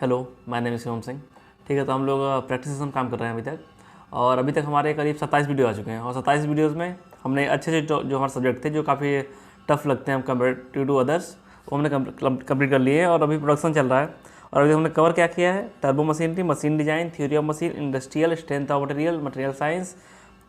Hello, my name is Shivam Singh. ठीक है, तो हम लोग प्रैक्टिस सेशन काम कर रहे हैं अभी तक, और अभी तक हमारे करीब 27 वीडियो आ चुके हैं। और 27 वीडियोज़ में हमने अच्छे से जो हमारे सब्जेक्ट थे, जो काफ़ी टफ लगते हैं हम कंपेरेटिव टू अदर्स, वो हमने कंप्लीट कर लिए हैं और अभी प्रोडक्शन चल रहा है। और अभी हमने कवर क्या किया है? Turbo machinery, machine design, theory of machine, industrial, strength of material, material science,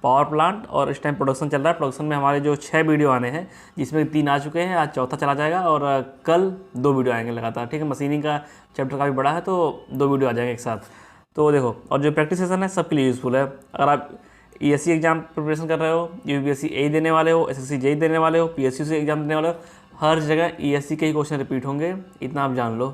power plant, और इस टाइम प्रोडक्शन चल रहा है। प्रोडक्शन में हमारे जो 6 वीडियो आने हैं, जिसमें 3 आ चुके हैं, आज चौथा चला जाएगा, और कल 2 वीडियो आएंगे लगातार। ठीक है, मशीनिंग का चैप्टर काफ़ी बड़ा है, तो 2 वीडियो आ जाएंगे एक साथ। तो देखो, और जो प्रैक्टिस सेशन है सबके लिए यूज़फुल है। अगर आप ESC एग्जाम प्रिपरेशन कर रहे हो, UPSC AE देने वाले हो, SSC JEE देने वाले हो, PSU से एग्जाम देने वाले हो, हर जगह ESC के ही क्वेश्चन रिपीट होंगे, इतना आप जान लो।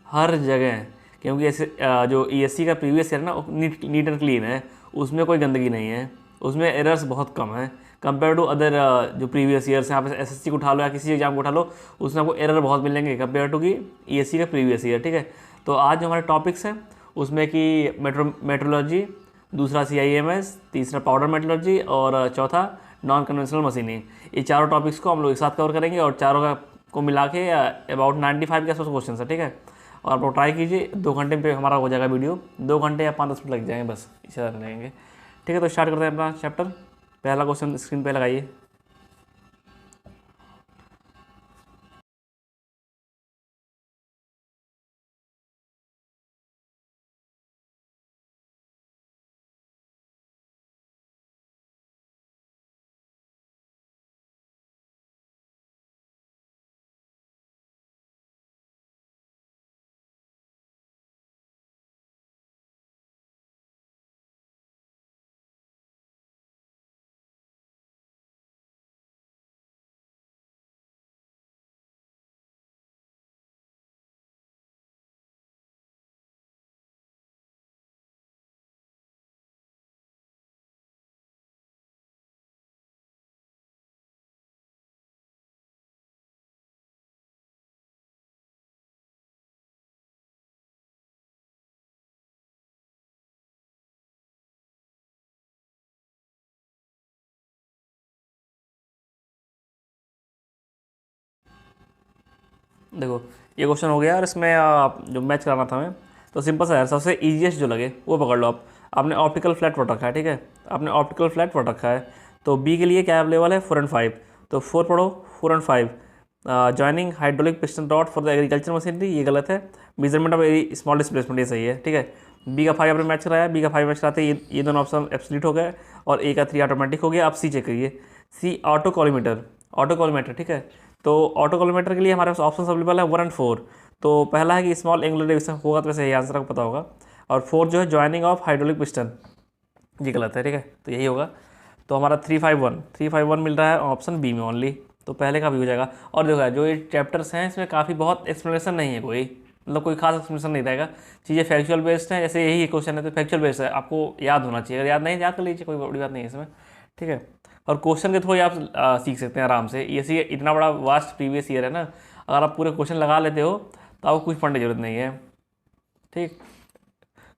हर जगह, क्योंकि ऐसे जो ESC का प्रीवियस ईयर ना, नीट एंड क्लीन है, उसमें कोई गंदगी नहीं है, उसमें एरर्स बहुत कम है कंपेयर टू अदर जो प्रीवियस ईयर्स हैं। आप SSC को उठा लो या किसी एग्जाम को उठा लो, उसमें आपको एरर बहुत मिलेंगे कंपेयर टू कि ESC का प्रीवियस ईयर। ठीक है, तो आज जो हमारे टॉपिक्स हैं उसमें कि मेट्रोलॉजी, दूसरा CIMS, तीसरा पाउडर मेटलर्जी, और चौथा नॉन कन्वेंशनल मशीनिंग। ये चारों टॉपिक्स को हम लोग एक साथ कवर करेंगे, और चारों को मिला के अबाउट 95 के आसपास क्वेश्चन है। ठीक है, और आप लोग ट्राई कीजिए, 2 घंटे पे हमारा हो जाएगा वीडियो, 2 घंटे या 5-10 मिनट लग जाएंगे, बस इसी तरह लगेंगे। ठीक है, तो स्टार्ट करते हैं अपना चैप्टर। पहला क्वेश्चन स्क्रीन पे लगाइए। देखो, ये क्वेश्चन हो गया, और इसमें आप जो मैच कराना था हमें, तो सिंपल सा है, सबसे ईजीएस्ट जो लगे वो पकड़ लो आप। आपने ऑप्टिकल फ्लैट पढ़ रखा है, ठीक है, आपने ऑप्टिकल फ्लैट पढ़ रखा है, तो बी के लिए क्या अवेलेबल है? 4 और 5। तो 4 पढ़ो, 4 और 5। Joining hydraulic piston rod for the agriculture machinery, ये गलत है। Measurement of very small displacement, ये सही है। ठीक है, बी का 5 आपने मैच कराया, बी का 5 मैच कराते ये दोनों ऑप्शन एब्सोल्यूट हो गए, और ए का 3 ऑटोमेटिक हो गया। आप सी चेक करिए, सी ऑटो कॉलीमीटर, ऑटो कॉलीमीटर। ठीक है, तो ऑटो कॉलीमीटर के लिए हमारे पास ऑप्शन अवेलेबल है 1 और 4। तो पहला है कि स्मॉल एंगुलर डिवीजन होगा, तो वैसे यही आंसर आपको पता होगा। और 4 जो है जॉइनिंग ऑफ हाइड्रोलिक पिस्टन, ये गलत है। ठीक है, तो यही होगा। तो हमारा 351 मिल रहा है ऑप्शन बी में ओनली, तो पहले का भी हो जाएगा। और देखो यार, जो ये चैप्टर्स हैं इसमें काफ़ी बहुत एक्सप्लेनेशन नहीं है, कोई मतलब कोई खास एक्सप्लेनेशन नहीं रहेगा। चीज़ें फैक्चुअल बेस्ड हैं, जैसे यही क्वेश्चन है तो फैक्चुअल बेस्ड है, आपको याद होना चाहिए। अगर याद नहीं, याद कर लीजिए, कोई बड़ी बात नहीं है इसमें। ठीक है, और क्वेश्चन के थ्रू ही आप सीख सकते हैं आराम से। ये इतना बड़ा वास्ट प्रीवियस ईयर है ना, अगर आप पूरे क्वेश्चन लगा लेते हो तो आपको कुछ पढ़ने की जरूरत नहीं है। ठीक,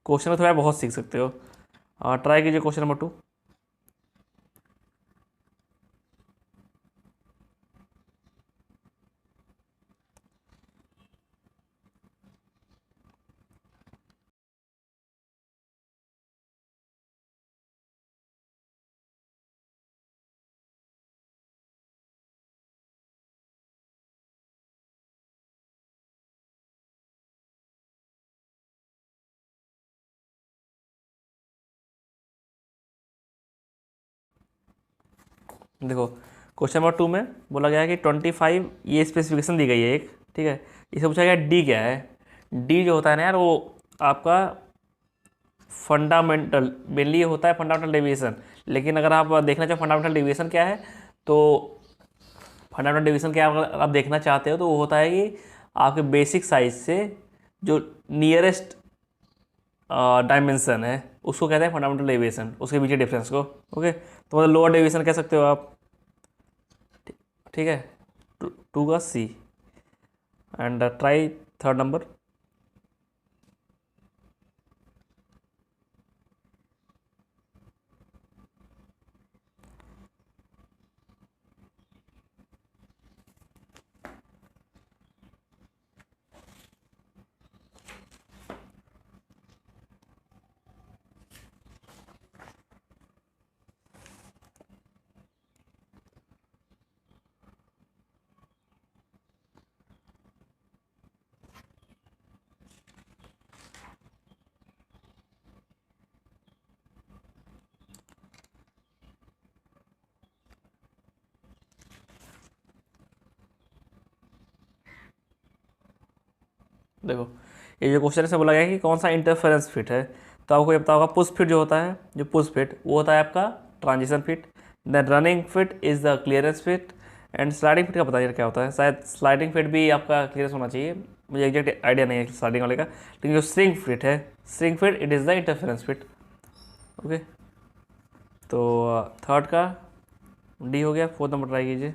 क्वेश्चन के थ्रू आप बहुत सीख सकते हो। ट्राई कीजिए क्वेश्चन नंबर 2। देखो, क्वेश्चन नंबर 2 में बोला गया है कि 25, ये स्पेसिफिकेशन दी गई है एक। ठीक है, इसे पूछा गया डी क्या है। डी जो होता है ना यार, वो आपका फंडामेंटल, मेनली होता है फंडामेंटल डेविएशन। लेकिन अगर आप देखना चाहो फंडामेंटल डेविएशन क्या है, तो फंडामेंटल डेविएशन क्या अगर आप देखना चाहते हो, तो वो होता है कि आपके बेसिक साइज से जो नियरेस्ट डायमेंशन है, उसको कहते हैं फंडामेंटल डेविएशन, उसके बीच डिफरेंस को। ओके, तो मतलब लोअर डेविएशन कह सकते हो आप। ठीक है, 2 का C. And try third number. देखो ये जो क्वेश्चन से बोला गया है कि कौन सा इंटरफेरेंस फिट है, तो आपको ये पता होगा पुश फिट जो होता है, जो पुश फिट वो होता है आपका transition fit, then running fit is the clearance fit, and sliding fit का पता नहीं क्या होता है, शायद स्लाइडिंग फिट भी आपका क्लियरेंस होना चाहिए, मुझे एग्जैक्ट आइडिया नहीं है स्लाइडिंग वाले का, लेकिन जो स्ट्रिंग फिट है, string fit it is the interference fit. Okay, तो थर्ड का डी हो गया। फोर्थ नंबर ट्राई कीजिए।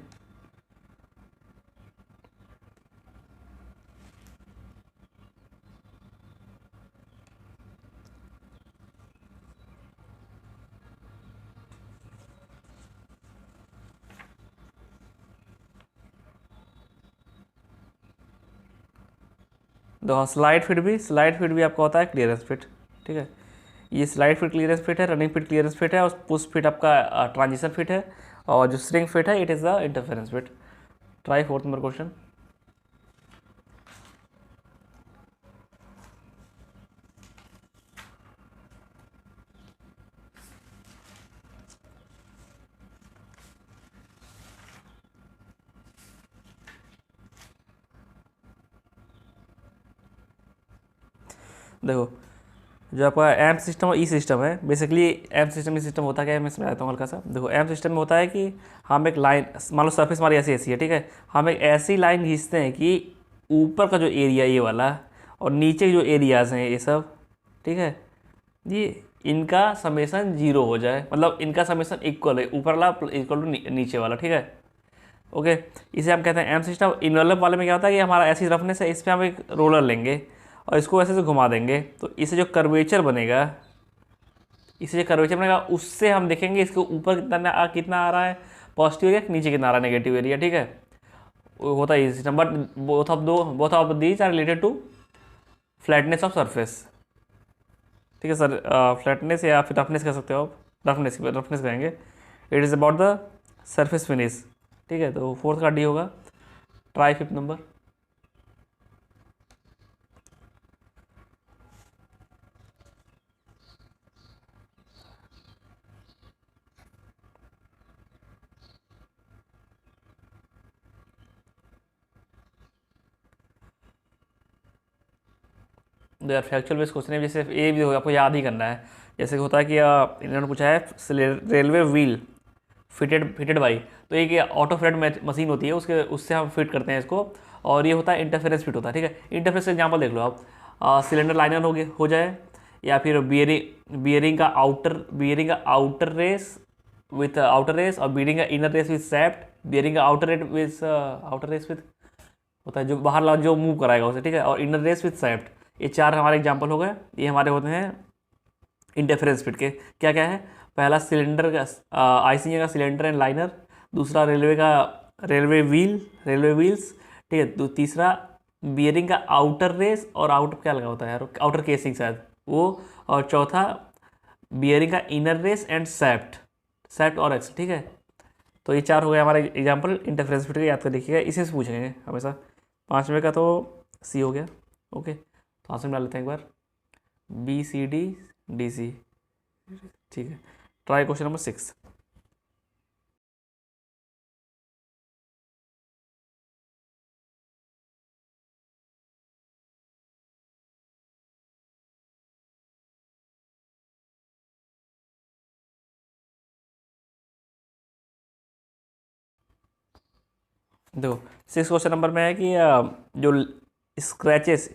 तो स्लाइड फिट भी आपका होता है क्लियरेंस फिट। ठीक है, ये स्लाइड फिट क्लियरेंस फिट है, रनिंग फिट क्लियरेंस फिट है, और पुश फिट आपका ट्रांजिशन फिट है, और जो स्ट्रिंग फिट है it is the interference fit. Try fourth number question. देखो जो आपका एम सिस्टम और ई सिस्टम है, बेसिकली एम सिस्टम ई सिस्टम होता क्या है मैं समझाता हूँ हल्का सा। देखो एम सिस्टम में होता है कि हम एक लाइन, मान लो सरफेस हमारी ऐसी ऐसी है, ठीक है, हम एक ऐसी लाइन खींचते हैं कि ऊपर का जो एरिया ये वाला और नीचे जो एरियाज़ हैं ये सब, ठीक है, ये इनका समेसन जीरो हो जाए, मतलब इनका समेसन इक्वल है, ऊपर वाला इक्वल टू नीचे वाला। ठीक है, ओके, इसे हम कहते हैं एम सिस्टम। इनवेलप वाले में क्या होता है कि हमारा ऐसी रफनेस है, इस पर हम एक रोलर लेंगे और इसको ऐसे से घुमा देंगे, तो इससे जो कर्वेचर बनेगा, उससे हम देखेंगे इसके ऊपर कितना आ रहा है पॉजिटिव एरिया, नीचे कितना आ रहा है नेगेटिव एरिया। ठीक है, वो होता है system, but both of these are related to flatness of surface. ठीक है सर, फ्लैटनेस या फिर रफनेस कह सकते हो आप, रफनेस कहेंगे। It is about the surface finish. ठीक है, तो फोर्थ का डी होगा। Try fifth number. दो यार फैक्चुअल बेस्ड क्वेश्चन है, जैसे ये भी होगा, आपको याद ही करना है। जैसे कि होता है कि इन्होंने पूछा है रेलवे व्हील फिटेड बाई, तो एक ऑटो फ्रेड मशीन होती है, उससे हम फिट करते हैं इसको, और ये होता है इंटरफेरेंस फिट होता है। ठीक है, इंटरफेरेंस का एग्जाम्पल देख लो आप, सिलेंडर लाइनर हो जाए, या फिर बियरिंग का outer race with outer race, और बियरिंग का inner race with shaft, bearing का आउटर रेस विथ होता है जो बाहर जो मूव कराएगा उसे। ठीक है, और इनर रेस विथ सैफ्ट, ये चार हमारे एग्जाम्पल हो गए। ये हमारे होते हैं इंटरफेरेंस फिट के। क्या क्या है, पहला सिलेंडर का आईसीए का सिलेंडर एंड लाइनर, दूसरा रेलवे व्हील्स, ठीक है, तो तीसरा बियरिंग का आउटर रेस और आउटर क्या लगा होता है यार, आउटर केसिंग शायद वो, और चौथा बियरिंग का इनर रेस एंड सैफ्ट और एक्स। ठीक है, तो ये चार हो गए हमारे एग्जाम्पल इंटरफेरेंस फिट के, याद कर लिखिएगा, इसी से पूछेंगे हमेशा। पाँचवें का तो सी हो गया। ओके, तो आंसर डाल लेते हैं एक बार, BCD DC। ठीक है, ट्राई क्वेश्चन नंबर 6। देखो 6 क्वेश्चन नंबर में है कि जो स्क्रैचेस,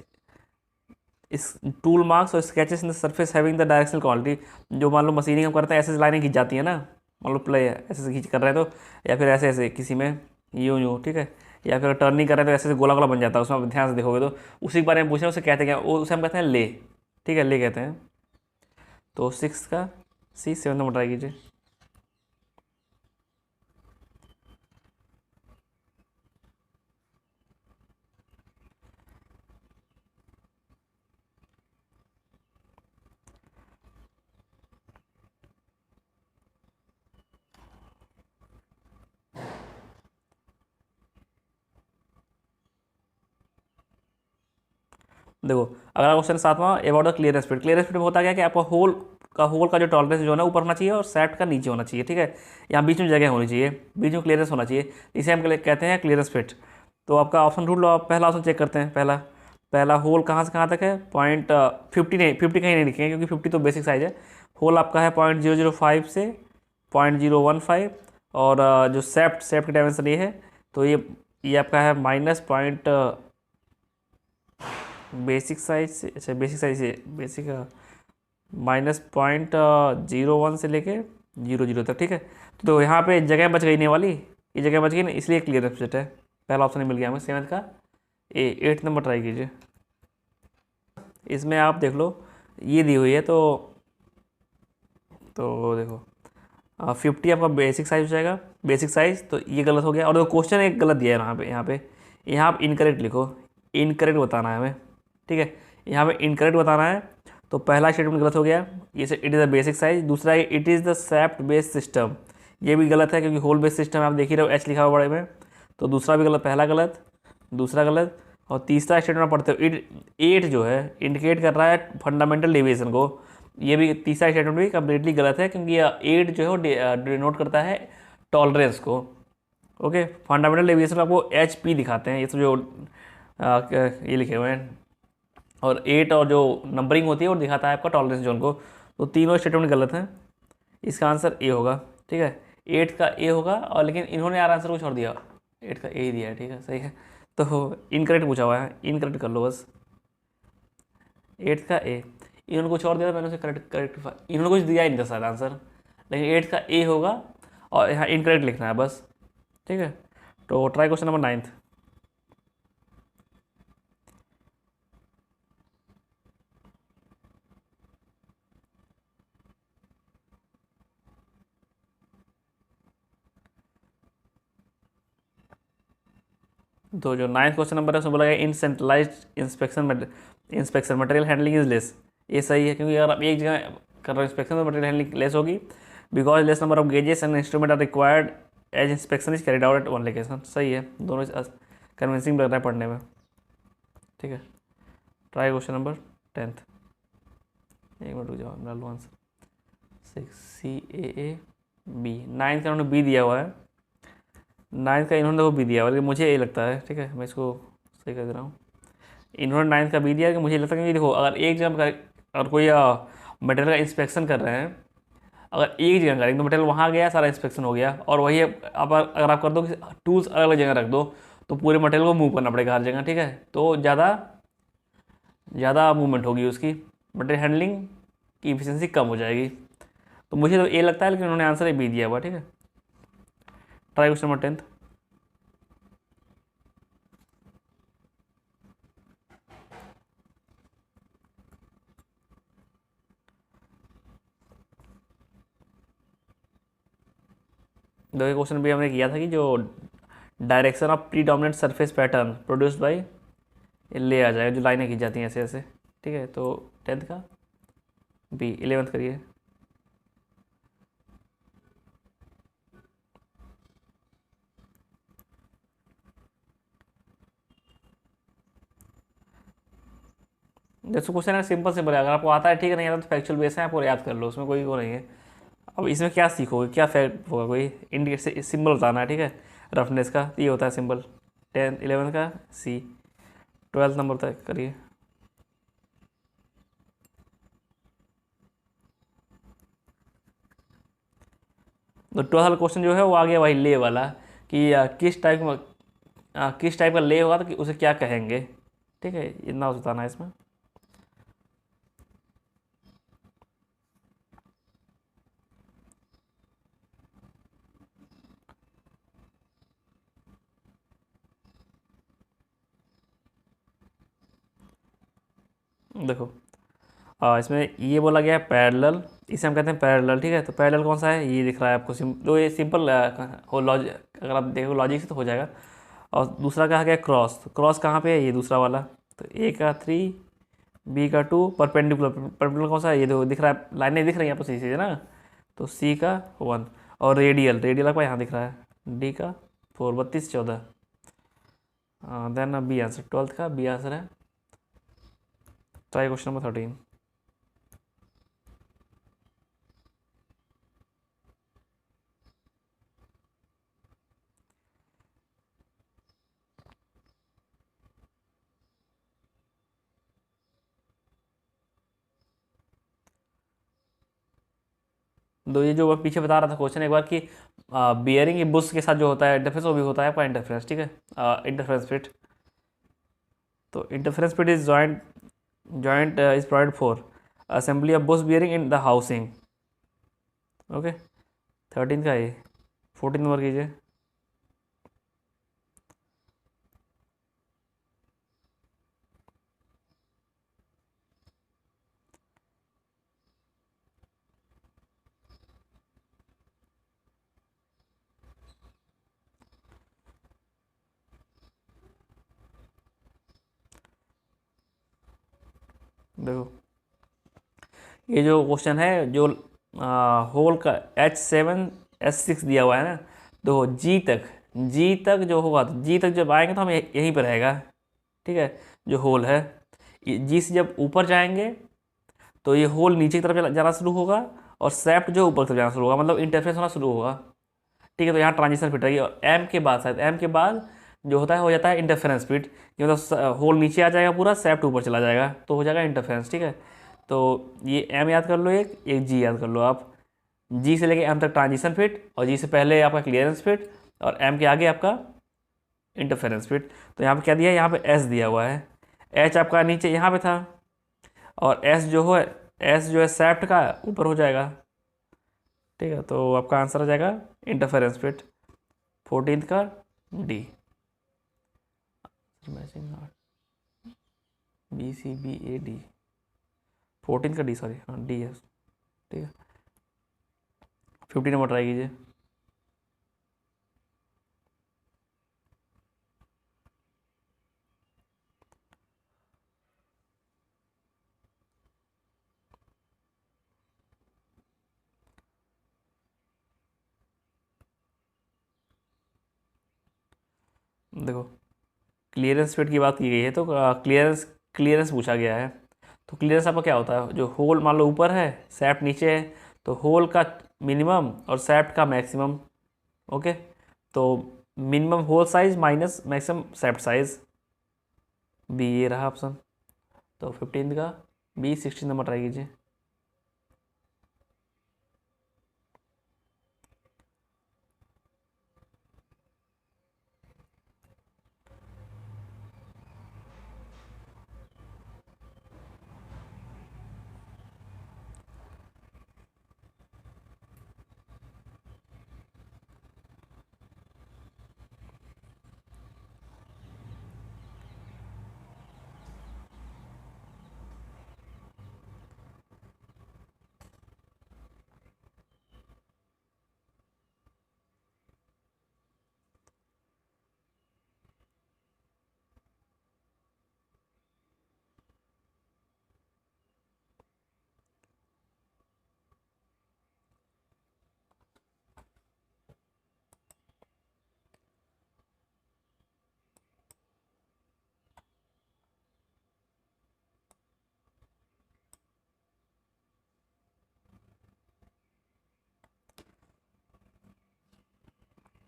इस टूल मार्क्स और sketches in the surface having the directional quality, जो मान लो मशीनिंग हम करते हैं, ऐसे लाइनें खींच जाती है ना, मान लो प्ले ऐसे से खींच कर रहे हैं तो, या फिर ऐसे ऐसे किसी में यूँ यूँ, ठीक है, या फिर टर्निंग कर रहे हैं तो ऐसे ऐसे गोला गोला बन जाता है, उसमें आप ध्यान से देखोगे तो उसी के बारे में पूछे, उसे कहते हैं क्या, वो उसे हम कहते हैं ले। ठीक है, ले कहते हैं। तो 6 का सी, 7 नंबर ट्राई कीजिए। देखो अगला क्वेश्चन 7वां, about the clearance fit. Clearance fit में होता क्या है कि आपका होल का जो टॉलरेंस जो है ना ऊपर होना चाहिए और सेट का नीचे होना चाहिए। ठीक है, यहाँ बीच में जगह होनी चाहिए, बीच में क्लियरेंस होना चाहिए, इसे हम कहते हैं क्लियरेंस फिट। तो आपका ऑप्शन ढूंढ लो आप, पहला ऑप्शन चेक करते हैं। पहला पहला होल कहाँ से कहाँ तक है, पॉइंट 50 नहीं, 50 कहीं नहीं लिखेंगे क्योंकि 50 तो बेसिक साइज है। होल आपका है 0.005 से 0.015, और जो सेफ्ट की डायमेंशन ये है, तो ये आपका है माइनस पॉइंट बेसिक साइज से, अच्छा बेसिक साइज से बेसिक माइनस पॉइंट 0.1 से लेके 0.0 तक, ठीक है। तो यहाँ पे जगह बच गई नहीं वाली, ये जगह बच गई ना, इसलिए क्लियर सब्जेक्ट है। पहला ऑप्शन मिल गया हमें 7th का ए। 8th नंबर ट्राई कीजिए। इसमें आप देख लो, ये दी हुई है तो देखो 50 आपका बेसिक साइज हो जाएगा, बेसिक साइज, तो ये गलत हो गया। और देखो क्वेश्चन एक गलत दिया है यहाँ आप इनकरेक्ट लिखो, इनकरेक्ट बताना है हमें, ठीक है। यहाँ पे इनकरेक्ट बताना है, तो पहला स्टेटमेंट गलत हो गया, ये it is the basic size. दूसरा है it is the shaft based system, ये भी गलत है क्योंकि होल बेस्ड सिस्टम आप देख ही रहे हो, एच लिखा हुआ बड़े में, तो दूसरा भी गलत, पहला गलत, दूसरा गलत। और तीसरा स्टेटमेंट पढ़ते हो, एट जो है इंडिकेट कर रहा है फंडामेंटल डेविएशन को, ये भी तीसरा स्टेटमेंट भी कम्प्लीटली गलत है क्योंकि एट जो है वो डिनोट करता है टॉलरेंस को। ओके, फंडामेंटल डेविएशन आपको एच पी दिखाते हैं, ये सब जो ये लिखे हुए हैं, और 8 और जो नंबरिंग होती है वो दिखाता है आपका टॉलरेंस जोन को। तो तीनों स्टेटमेंट गलत हैं, इसका आंसर ए होगा, ठीक है। 8 का ए होगा, और लेकिन इन्होंने यार आंसर कुछ और दिया, 8 का ए ही दिया है, ठीक है, सही है। तो इनकरेक्ट पूछा हुआ है, इनकरेक्ट कर लो बस, 8 का ए। इन्होंने कुछ और दिया था, मैंने उसे करेक्ट इन्होंने कुछ दिया ही नहीं था शायद आंसर, लेकिन 8 का ए होगा, और यहाँ इनकरेक्ट लिखना है बस, ठीक है। तो ट्राई क्वेश्चन नंबर 9th। तो जो 9th क्वेश्चन नंबर है उसमें बोला गया in centralize inspection material handling is less. ये सही है क्योंकि अगर आप एक जगह कर रहे हो इंस्पेक्शन तो मटेरियल हैंडलिंग लेस होगी, because less number of gauges and instrument are required as inspection is carried out at one location. सही है, दोनों कन्विंसिंग लग रहा है पढ़ने में, ठीक है। Try question number 10th। एक मिनट रुक जाओ, मेरा लो आंसर 6 CAA B। 9th का उन्होंने बी दिया हुआ है, 9th का इन्होंने वो बी दिया हुआ है, लेकिन मुझे ये लगता है, ठीक है, मैं इसको सही कर दे रहा हूँ। इन्होंने 9th का बी दिया कि मुझे लगता है कि देखो अगर एक जगह अगर कोई मटेरियल का इंस्पेक्शन कर रहे हैं, अगर एक जगह करेंगे तो मटेरियल वहाँ गया, सारा इंस्पेक्शन हो गया, और वही अब अगर आप कर दो कि टूल्स अलग अलग जगह रख दो, तो पूरे मटेरियल को मूव करना पड़ेगा हर जगह, ठीक है। तो ज़्यादा मूवमेंट होगी उसकी, मटेरियल हैंडलिंग की इफिशियंसी कम हो जाएगी। तो मुझे तो ये लगता है, लेकिन उन्होंने आंसर बी दिया हुआ, ठीक है। Try question number 10th। देखिए क्वेश्चन भी हमने किया था कि जो direction of predominant surface pattern produced by, ले आ जाएगा जो लाइनें खींच जाती हैं ऐसे ऐसे, ठीक है। तो 10th का बी। 11th करिए। जैसे क्वेश्चन है सिंपल सिंपल है, अगर आपको आता है ठीक है, नहीं आता तो फैक्चुअल बेस है, आपको याद कर लो, उसमें कोई वो नहीं है। अब इसमें क्या सीखोगे, क्या फैक्ट होगा, कोई इंडिकेट सिंबल बताना है, ठीक है, रफनेस का, ये होता है सिंबल। 10th 11th का सी। 12th नंबर तक करिए। तो 12th क्वेश्चन जो है वो आ गया वही ले वाला, कि किस टाइप का ले होगा तो कि उसे क्या कहेंगे, ठीक है, इतना बताना है इसमें। देखो इसमें ये बोला गया है पैरेलल, इसे हम कहते हैं पैरेलल, ठीक है। तो पैरेलल कौन सा है, ये दिख रहा है आपको, तो ये सिंपल हो लॉजिक, अगर आप देखो लॉजिक से तो हो जाएगा। और दूसरा कहा गया क्रॉस, तो क्रॉस कहाँ पे है, ये दूसरा वाला, तो ए का 3 बी का 2, परपेंडिकुलर, परपेंडिकुलर कौन सा है, ये देखो दिख रहा है, लाइनें दिख रही हैं आपको सही से ना, तो सी का 1। और रेडियल, रेडियल आपको यहाँ दिख रहा है, डी का 4, 32 14। देन बी आंसर, 12th का बी आंसर है। Try question number 13। दो ये जो मैं पीछे बता रहा था क्वेश्चन एक बार कि बियरिंग बुश के साथ जो होता है इंटरफेरेंस, वो भी होता है आपका इंटरफेरेंस, ठीक है। इंटरफेरेंस फिट, तो interference fit is joint is provide for assembly of Bush bearing in the housing. Okay, 13 का ये 14 नंबर कीजिए। देखो ये जो क्वेश्चन है, जो होल का H7S6 दिया हुआ है ना, तो जी तक जो होगा, तो जी तक जब आएंगे तो हम यहीं पर रहेगा, ठीक है। जो होल है, जी से जब ऊपर जाएंगे तो ये होल नीचे की तरफ जाना शुरू होगा, और सेफ्ट जो ऊपर की तरफ जाना शुरू होगा, मतलब इंटरफेरेंस होना शुरू होगा, ठीक है। तो यहाँ ट्रांजिशन फिट रहेगी, और एम के बाद, शायद एम के बाद जो होता है हो जाता है इंटरफेरेंस फिट, कि मतलब होल नीचे आ जाएगा पूरा, सेफ्ट ऊपर चला जाएगा, तो हो जाएगा इंटरफेरेंस, ठीक है। तो ये एम याद कर लो, एक जी याद कर लो आप। जी से लेके एम तक ट्रांजिशन फिट, और जी से पहले आपका क्लियरेंस फिट, और एम के आगे आपका इंटरफेरेंस फिट। तो यहाँ पे क्या दिया है, यहाँ पे एस दिया हुआ है, एच आपका नीचे यहाँ पे था, और एस जो है सेफ्ट का ऊपर हो जाएगा, ठीक है। तो आपका आंसर आ जाएगा इंटरफेरेंस फिट, 14 का डी। मैचिंग BCBAD, 14 का डी, सॉरी, हाँ डी है, ठीक है। 50 नंबर ट्राई कीजिए। देखो क्लियरेंस फिट की बात की गई है, तो क्लियरेंस क्लियरेंस पूछा गया है। तो क्लियरेंस आपका क्या होता है, जो होल मान लो ऊपर है, सैफ्ट नीचे है, तो होल का मिनिमम और सैफ्ट का मैक्सिमम। ओके, तो minimum hole size minus maximum shaft size, B ये रहा ऑप्शन। तो 15 का बी। 16 नंबर ट्राई कीजिए।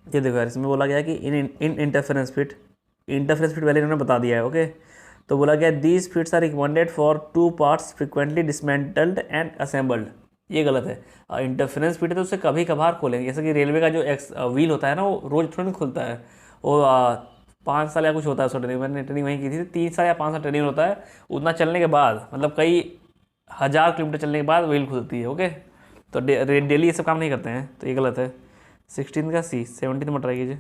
ये देखो यार, इसमें बोला गया है कि इन इंटरफेरेंस फिट वैल्यू इन्होंने बता दिया है। ओके, तो बोला गया these fits are recommended for two parts frequently dismantled and assembled. ये गलत है। इंटरफेरेंस फिट है तो उसे कभी कभार खोलेंगे, जैसे कि रेलवे का जो व्हील होता है ना, वो रोज थोड़ी नहीं खुलता है, वो 5 साल या कुछ होता है उसका ट्रेनिंग। मैंने ट्रेनिंग वहीं की थी, 3 साल या 5 साल ट्रेनिंग होता है, उतना चलने के बाद, मतलब कई हज़ार किलोमीटर चलने के बाद व्हील खुलती है। ओके, तो डेली ये सब काम नहीं करते हैं, तो ये गलत है। 16 का सी। 17 में ट्राई कीजिए।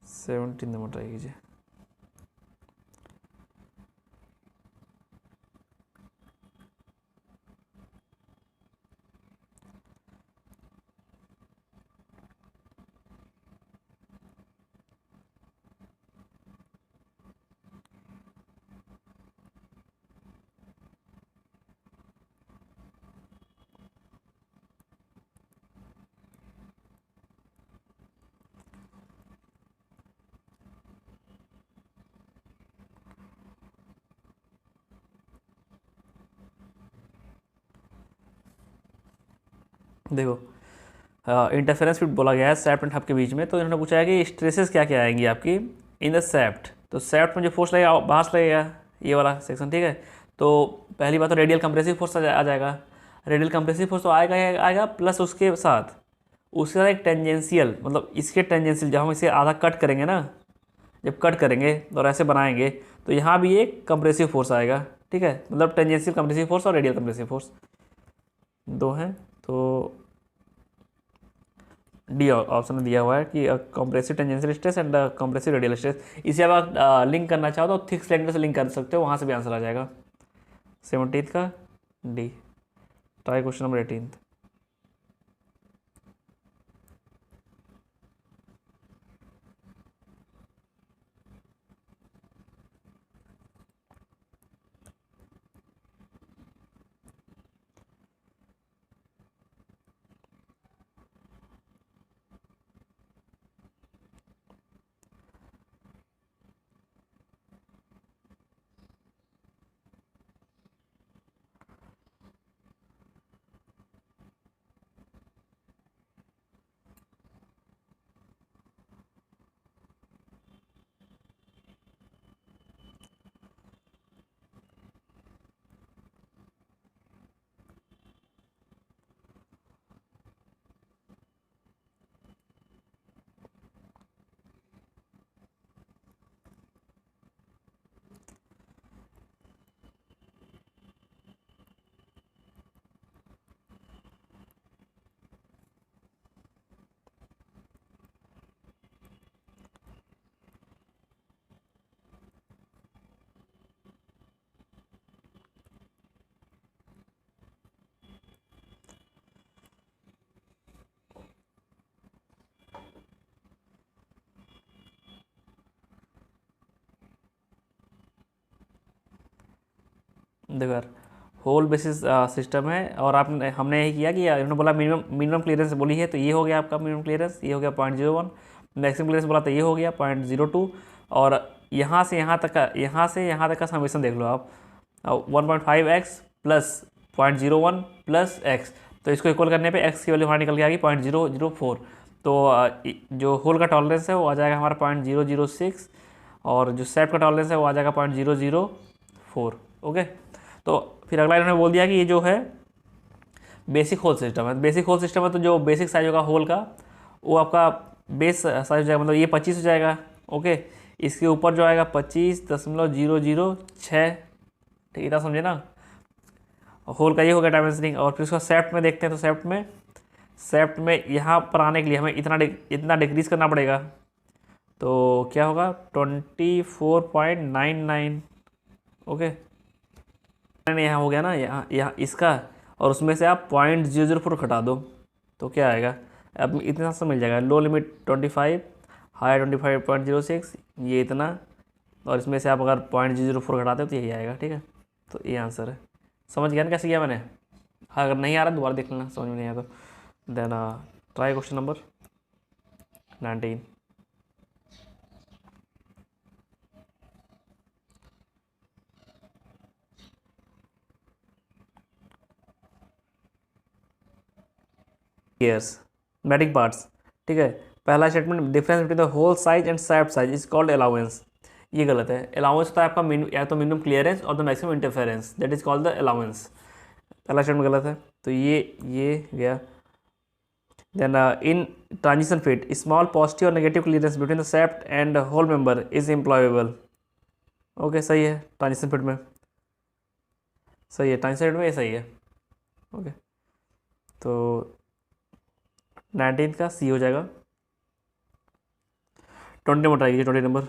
सेवनटीन नंबर ट्राई कीजिए। देखो इंटरफेरेंस फिट बोला गया है सैफ्ट एंड हब के बीच में। तो इन्होंने पूछा है कि स्ट्रेसेस क्या क्या आएंगी आपकी इन द सैफ्ट। तो सैफ्ट में जो फोर्स लगेगा बाहर से लगेगा, ये वाला सेक्शन, ठीक है। तो पहली बात तो रेडियल कंप्रेसिव फोर्स आ जाएगा। रेडियल कंप्रेसिव फोर्स तो आएगा ही आएगा, प्लस उसके साथ एक टेंजेंशियल, मतलब इसके टेंजेंशियल, जब हम इसे आधा कट करेंगे ना, जब कट करेंगे और ऐसे बनाएंगे तो यहाँ भी एक कंप्रेसिव फोर्स आएगा, ठीक है। मतलब टेंजेंशियल कंप्रेसिव फोर्स और रेडियल कंप्रेसिव फोर्स दो हैं। तो डी ऑप्शन में दिया हुआ है कि compressive tangential stress and compressive radial stress. इसे अब आप लिंक करना चाहो तो थिक सिलेंडर से लिंक कर सकते हो, वहाँ से भी आंसर आ जाएगा। 17th का डी। Try question number 18। देखो यार, होल बेसिस सिस्टम है और आपने हमने यही किया कि इन्होंने बोला मिनिमम क्लियरेंस बोली है, तो ये हो गया आपका मिनिमम क्लियरेंस, ये हो गया 0.01। मैक्सिमम क्लियरेंस बोला तो ये हो गया 0.02। और यहाँ से यहाँ तक का समेशन देख लो आप, 1.5x प्लस 0.01 प्लस x। तो इसको इक्वल करने पे x की वैल्यू हमारी निकल के आ गई 0.004। तो जो होल का टॉलरेंस है वो आ जाएगा हमारा 0.006, और जो सेट का टॉलरेंस है वो आ जाएगा 0.004। ओके। तो फिर अगला इन्होंने बोल दिया कि ये जो है बेसिक होल सिस्टम है। बेसिक होल सिस्टम है तो जो बेसिक साइज होगा होल का वो आपका बेस साइज हो जाएगा, मतलब ये 25 हो जाएगा। ओके। इसके ऊपर जो आएगा 25.006, ठीक है, समझे ना। होल का ये हो गया डायमेंशनिंग। और फिर उसका सेफ्ट में देखते हैं, तो सेफ्ट में यहाँ पर आने के लिए हमें इतना डिक्रीज करना पड़ेगा। तो क्या होगा 24.99। ओके, यहाँ हो गया ना, यहाँ इसका, और उसमें से आप 0.004 घटा दो तो क्या आएगा, अब इतना सा मिल जाएगा। लो लिमिट 25, हाई 25.06, ये इतना, और इसमें से आप अगर 0.004 घटाते हो तो यही आएगा, ठीक है। तो ये आंसर है। समझ गया ना कैसे किया मैंने? हाँ, अगर नहीं आ रहा दोबारा देख लेना, समझ में नहीं आया तो। Then try question number 19। ईयर्स मैटिक पार्ट्स, ठीक है। पहला statement, difference between the hole size and shaft size is called allowance. ये गलत है। अलाउंस होता है आपका या तो मिनिमम क्लियरेंस और the maximum interference, that is called the allowance. पहला स्टेटमेंट गलत है, तो ये गया। Then in transition fit small positive और negative clearance between the shaft and hole member is employable. Okay, सही है। ट्रांजिशन फिट में सही है, ट्रांजिशन फिट में ये सही है। ओके, तो 19 का सी हो जाएगा। 20 नंबर ट्राई कीजिए, 20 नंबर।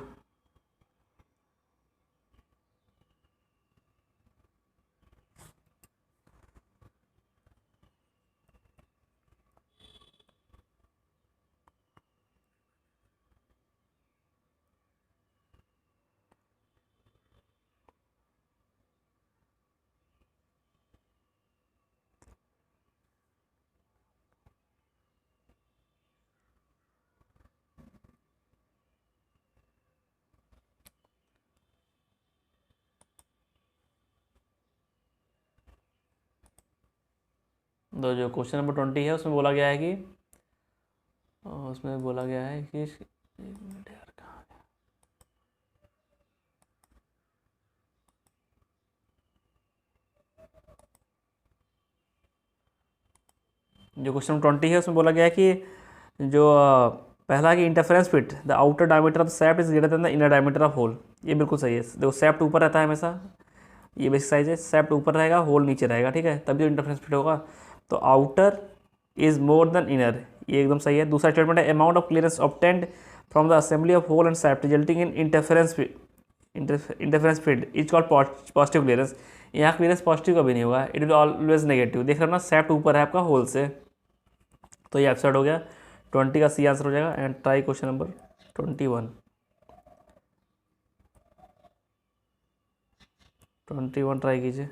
तो जो क्वेश्चन नंबर 20 है उसमें बोला गया है कि और उसमें बोला गया है कि एक मिनट यार, कहाँ है? जो क्वेश्चन 20 है उसमें बोला गया है कि जो पहला कि interference fit the outer diameter of the shaft is greater than the inner diameter of hole. ये बिल्कुल सही है। देखो सैफ्ट ऊपर रहता है हमेशा, ये बेसिक साइज है, सैफ्ट ऊपर रहेगा, होल नीचे रहेगा, ठीक है, तभी तो इंटरफेरेंस फिट होगा। तो outer is more than inner, ये एकदम सही है। दूसरा स्टेटमेंट है amount of clearance obtained from the assembly of hole and shaft resulting in interference fit is called positive clearance. यहाँ क्लियरेंस पॉजिटिव कभी नहीं होगा, इट विल ऑलवेज नेगेटिव। देख रहे हो ना, सैफ्ट ऊपर है आपका होल से, तो ये एब्सर्ड हो गया। 20 का सी आंसर हो जाएगा। And try question number 21। 21 try कीजिए।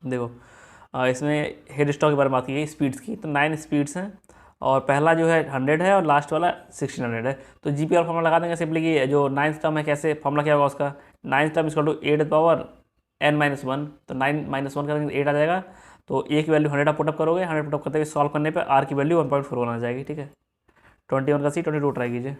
देखो इसमें हेड स्टॉक के बारे में बात की गई स्पीड्स की, तो 9 स्पीड्स हैं और पहला जो है 100 है और लास्ट वाला 1600 है। तो जीपीआर फॉर्मूला लगा देंगे सिंपली कि जो 9th टर्म है, कैसे फॉर्मूला क्या होगा उसका, 9th term equal to 8 power n-1, तो 9 - 1 करेंगे 8 आ जाएगा। तो ए की वैल्यू 100 आप पुटअप करोगे, 100 पुटअप करते हुए सॉल्व करने पे आर की वैल्यू 1.41 आ जाएगी, ठीक है। 21 का सी, 22 ट्राई कीजिए।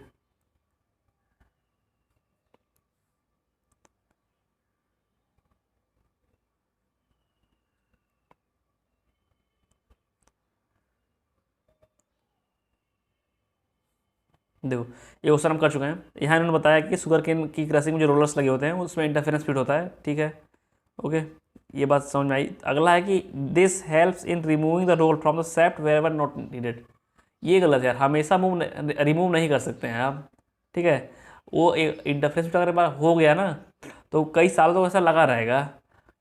देखो ये क्वेश्चन हम कर चुके हैं। यहाँ इन्होंने बताया कि शुगर केन की क्रशिंग में जो रोलर्स लगे होते हैं उसमें इंटरफेरेंस फिट होता है, ठीक है, ओके, ये बात समझ में आई। अगला है कि this helps in removing the roll from the shaft wherever not needed. ये गलत है यार, हमेशा रिमूव नहीं कर सकते हैं आप, ठीक है। वो इंटरफेरेंस फिट अगर एक बार हो गया ना, तो कई साल तो ऐसा लगा रहेगा।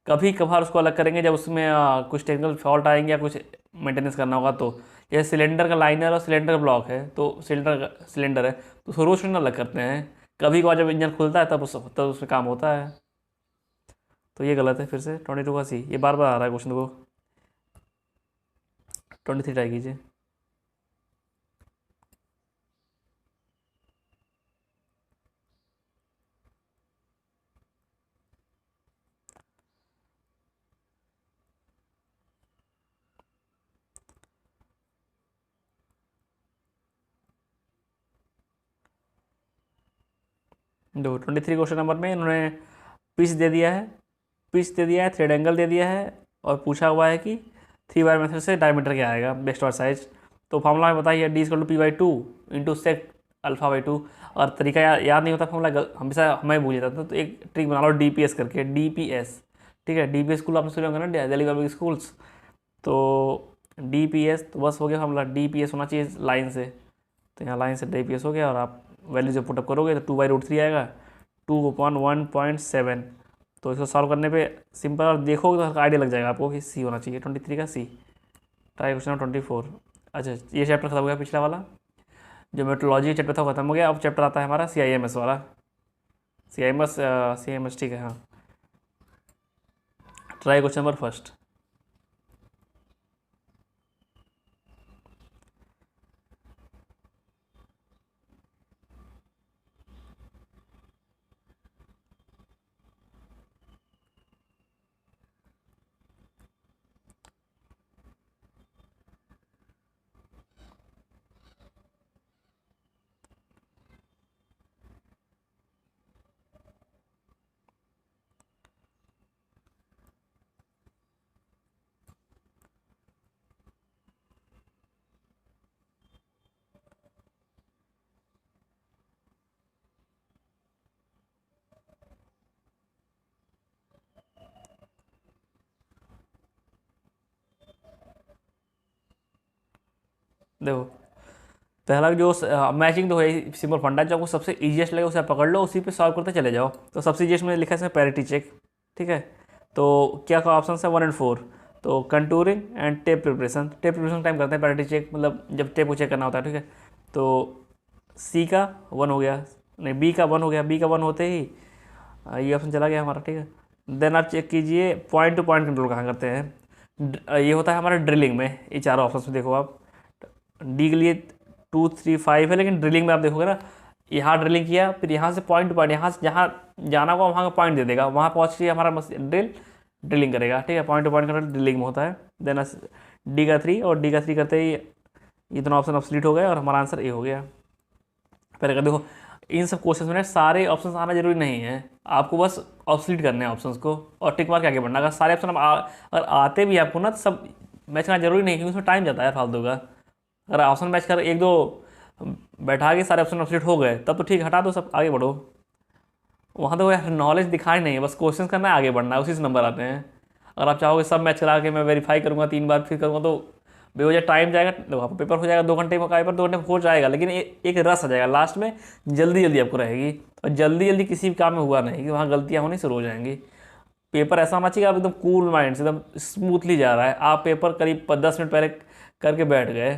कभी कभार उसको अलग करेंगे जब उसमें कुछ टेक्निकल फॉल्ट आएंगे या कुछ मेंटेनेंस करना होगा। तो जैसे सिलेंडर का लाइनर और सिलेंडर का ब्लॉक है, तो सिलेंडर है तो उसको रोज ना अलग करते हैं, कभी कभार जब इंजन खुलता है तब उसमें काम होता है। तो ये गलत है। फिर से 22 का सी, ये बार बार आ रहा है क्वेश्चन को। 23 ट्राई कीजिए। देखो 23 क्वेश्चन नंबर में इन्होंने पिच दे दिया है, थ्रेड एंगल दे दिया है और पूछा हुआ है कि 3 बार मेथड से डायमीटर क्या आएगा, बेस्ट और साइज। तो फॉर्मूला में बताइए, D equal to P/2 into sec अल्फा/2। और तरीका याद नहीं होता फॉर्मूला, हमेशा हमें भूल जाता था, तो एक ट्रिक बना लो DPS करके, DPS, ठीक है। DPS स्कूल आपने सुना होगा ना, दिल्ली पब्लिक स्कूल्स। तो DPS तो बस हो गया फॉर्मूला, DPS होना चाहिए लाइन से, तो यहाँ लाइन से DPS हो गया। और आप वैल्यू जब पुटअप करोगे तो 2/√3 आएगा, 2/1.7। तो इसको सॉल्व करने पे सिंपल, और देखोगे तो आइडिया लग जाएगा आपको कि सी होना चाहिए। 23 का सी। Try question 24। अच्छा, ये चैप्टर खत्म हो गया, पिछला वाला जो मेट्रोलॉजी चैप्टर था खत्म हो गया। अब चैप्टर आता है हमारा CIMS वाला, CIMS, ठीक है, हाँ। Try question number first. देखो पहला जो मैचिंग तो है सिंपल फंडा, जो आपको सबसे इजीएस्ट लगे उसे आप पकड़ लो, उसी पे सॉल्व करते चले जाओ। तो सबसे इजीएस्ट में लिखा है इसमें पैरिटी चेक, ठीक है। तो क्या का ऑप्शन है 1 और 4। तो contouring and tape preparation time करते हैं पैरिटी चेक, मतलब जब टेप को चेक करना होता है, ठीक है। तो सी का 1 हो गया, नहीं बी का 1 हो गया, बी का 1 होते ही ये ऑप्शन चला गया हमारा, ठीक है। देन आप चेक कीजिए पॉइंट टू पॉइंट कंट्रोल कहाँ करते हैं। ये होता है हमारा ड्रिलिंग में, ये चारों ऑप्शन में देखो आप। डी के लिए 2 3 5 है, लेकिन ड्रिलिंग में आप देखोगे ना, यहाँ ड्रिलिंग किया, फिर यहाँ से पॉइंट टू पॉइंट, यहाँ से जहाँ जाना होगा वहाँ का पॉइंट दे देगा, वहाँ पहुँच के हमारा ड्रिलिंग करेगा, ठीक है। Point to point control drilling में होता है। देन डी का 3, और डी का 3 करते ही ये दोनों ऑप्शन ऑब्सोल्यूट हो गए और हमारा आंसर ए हो गया। पहले देखो इन सब क्वेश्चन में सारे ऑप्शंस आना जरूरी नहीं है, आपको बस ऑब्सोल्यूट करने हैं ऑप्शंस को और टिक मार के आगे बढ़ना। अगर सारे ऑप्शन अगर आते भी आपको ना, तो सब मैच करना जरूरी नहीं, क्योंकि उसमें टाइम जाता है फालतू का। अगर ऑप्शन मैच कर एक दो बैठा के सारे ऑप्शन ऑब्सोल्यूट हो गए तब तो ठीक, हटा दो सब, आगे बढ़ो। वहाँ तो नॉलेज दिखाई नहीं है, बस क्वेश्चन करना है, आगे बढ़ना है, उसी से नंबर आते हैं। अगर आप चाहोगे सब मैच करा के मैं वेरीफाई करूँगा 3 बार फिर करूँगा तो बेवजह टाइम जाएगा, देखो आपका पेपर हो जाएगा 2 घंटे में, पेपर 2 घंटे में हो जाएगा, लेकिन एक रस आ जाएगा लास्ट में, जल्दी जल्दी आपको रहेगी। और जल्दी जल्दी किसी भी काम में हुआ नहीं कि वहाँ गलतियाँ होनी शुरू हो जाएंगी। पेपर ऐसा होना चाहिए आप एकदम कूल माइंड से, एकदम स्मूथली जा रहा है, आप पेपर करीब 10 मिनट पहले करके बैठ गए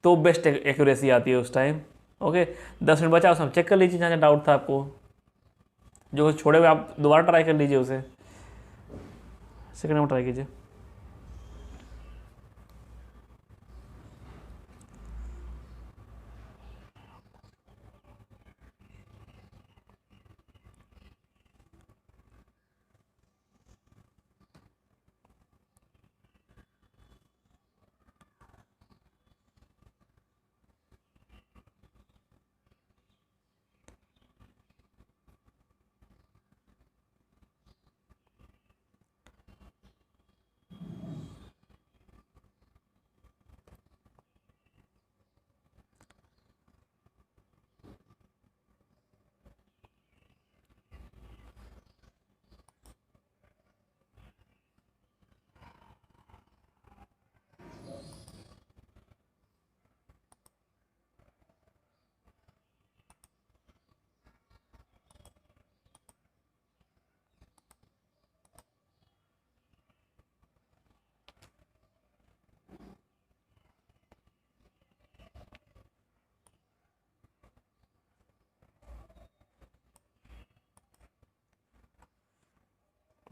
तो बेस्ट एक्यूरेसी आती है उस टाइम। ओके, 10 मिनट बचा उसमें चेक कर लीजिए जहाँ डाउट था आपको, जो छोड़े हुए आप दोबारा ट्राई कर लीजिए उसे, सेकंड में ट्राई कीजिए।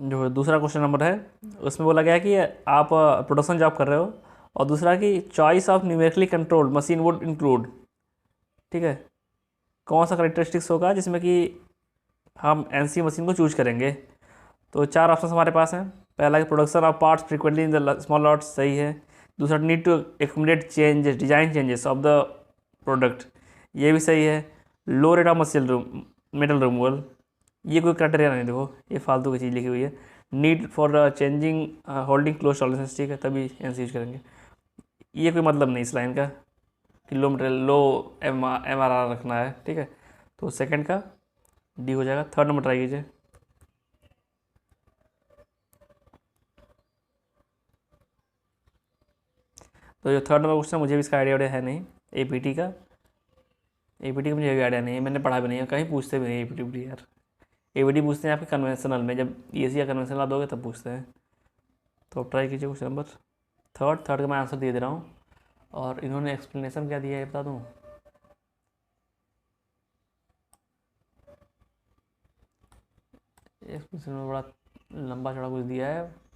जो दूसरा क्वेश्चन नंबर है उसमें बोला गया कि आप प्रोडक्शन जॉब कर रहे हो, और दूसरा कि choice of numerically controlled machine would include, ठीक है, कौन सा करेक्टरिस्टिक्स होगा जिसमें कि हम एनसी मशीन को चूज करेंगे। तो 4 ऑप्शन हमारे पास हैं। पहला कि production of parts frequently in the small lots, सही है। दूसरा need to accommodate changes design changes of the product, ये भी सही है। Low rate of metal removal, ये कोई क्राइटेरिया नहीं, देखो ये फालतू की चीज़ लिखी हुई है। Need for changing holding close tolerance, ठीक है, तभी एनसी यूज करेंगे। ये कोई मतलब नहीं इस लाइन का कि लो मटेरियल लो MRR रखना है, ठीक है। तो सेकंड का डी हो जाएगा। थर्ड नंबर ट्राई कीजिए। तो जो थर्ड नंबर क्वेश्चन मुझे भी इसका आइडिया है नहीं, APT का मुझे भी आइडिया नहीं है, मैंने पढ़ा भी नहीं है, कहीं पूछते भी नहीं APT यार। APT पूछते हैं आपके कन्वेंशनल में, जब ESE या कन्वेंशनल आप दोगे तब पूछते हैं। तो आप ट्राई कीजिए क्वेश्चन नंबर थर्ड का मैं आंसर दे रहा हूँ, और इन्होंने एक्सप्लेनेशन क्या दिया है बता दूँ। एक्सप्लेनेशन में बड़ा लंबा चौड़ा कुछ दिया है।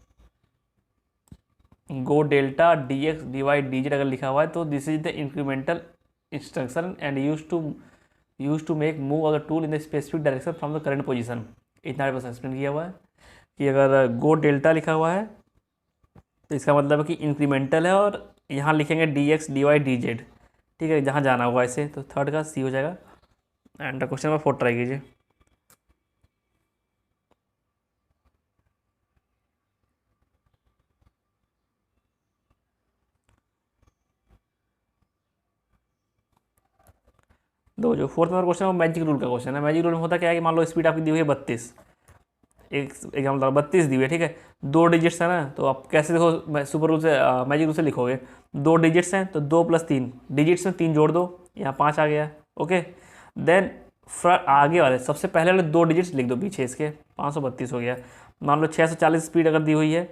Go delta DX divide DZ अगर लिखा हुआ है तो this is the incremental instruction and use to make move अगर tool in the specific direction from the current position. इतना बस एक्सप्लेन किया हुआ है कि अगर गो डेल्टा लिखा हुआ है तो इसका मतलब है कि इंक्रीमेंटल है, और यहाँ लिखेंगे DX डिवाइड DZ, ठीक है, जहाँ जाना होगा ऐसे। तो थर्ड का सी हो जाएगा। एंड क्वेश्चन नंबर 4 ट्राई कीजिए। दो जो फोर्थ नंबर क्वेश्चन है वो मैजिक रूल का क्वेश्चन है। मैजिक रूल में होता क्या है कि मान लो स्पीड आपकी दी हुई है 32, एक एग्जाम्पल 32 दी हुई है, ठीक है, 2 डिजिट्स है ना, तो आप कैसे देखो सुपर रूल से मैजिक रूल से लिखोगे, 2 डिजिट्स हैं तो 2 + 3 डिजिट्स में 3 जोड़ दो, यहाँ 5 आ गया। ओके, देन आगे वाले सबसे पहले वाले 2 डिजिट्स लिख दो पीछे इसके, 532 हो गया। मान लो 640 स्पीड अगर दी हुई है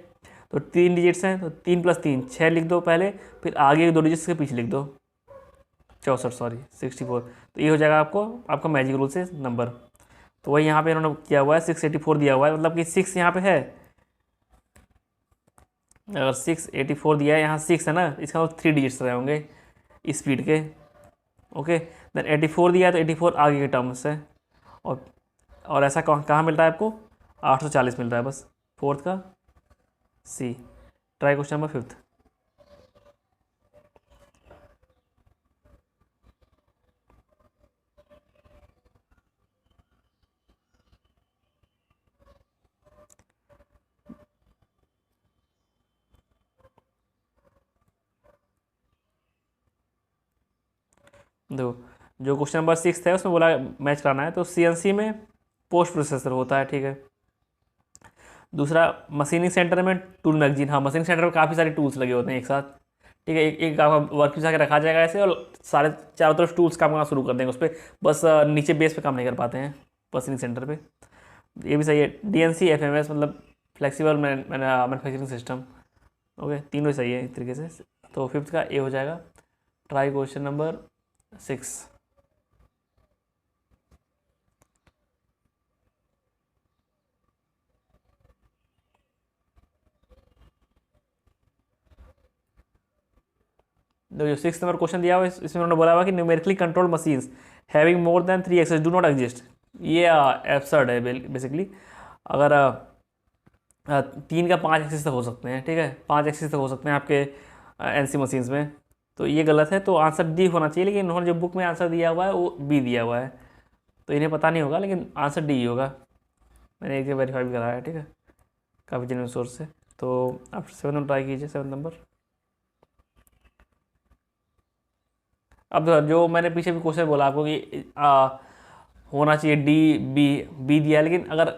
तो 3 डिजिट्स हैं, तो 3 + 3 6 लिख दो पहले, फिर आगे के 2 डिजिट्स के पीछे लिख दो, 64 सॉरी 64। तो ये हो जाएगा आपको आपका मैजिक रूल से नंबर। तो वही यहाँ पे इन्होंने किया हुआ है, 684 दिया हुआ है, मतलब कि 6 यहाँ पे है। अगर 684 दिया है, यहाँ 6 है ना, इसका मतलब 3 डिजिट्स रहे होंगे स्पीड के। ओके, देन 84 दिया है तो 84 आगे के टर्म्स है। और ऐसा कहाँ मिल रहा है आपको? 840 मिल रहा है बस, फोर्थ का सी। Try question number 5th। देखो, जो क्वेश्चन नंबर 6 है उसमें बोला मैच कराना है, तो सीएनसी में पोस्ट प्रोसेसर होता है, ठीक है। दूसरा, मशीनिंग सेंटर में टूल मैगजीन। हाँ, मशीनिंग सेंटर में काफ़ी सारे टूल्स लगे होते हैं एक साथ, ठीक है। एक आपका वर्क पीस आके रखा जाएगा ऐसे, और सारे चारों तरफ टूल्स काम करना शुरू कर देंगे उस पर, बस नीचे बेस पे काम नहीं कर पाते हैं मशीनिंग सेंटर पे। ये भी सही है। डीएनसी एफएमएस मतलब फ्लेक्सिबल मैन्युफैक्चरिंग सिस्टम। ओके, तीनों सही है इस तरीके से। तो 5th का ए हो जाएगा। Try question number 6। जो 6 नंबर क्वेश्चन दिया हुआ है इसमें उन्होंने बोला हुआ कि numerically control machines having more than 3 axes do not exist. ये एब्सर्ड है बेसिकली। अगर 3 का 5 एक्सेस तक हो सकते हैं, ठीक है, 5 एक्सेस तक हो सकते हैं आपके एनसी मशीन्स में, तो ये गलत है। तो आंसर डी होना चाहिए, लेकिन उन्होंने जो बुक में आंसर दिया हुआ है वो बी दिया हुआ है, तो इन्हें पता नहीं होगा, लेकिन आंसर डी ही होगा। मैंने एक वेरीफाई भी कराया है, ठीक है, काफ़ी जेन्युइन सोर्स से। तो आप 7 नंबर ट्राई कीजिए, 7 नंबर। अब जो मैंने पीछे भी क्वेश्चन बोला आपको कि होना चाहिए डी, बी दिया है, लेकिन अगर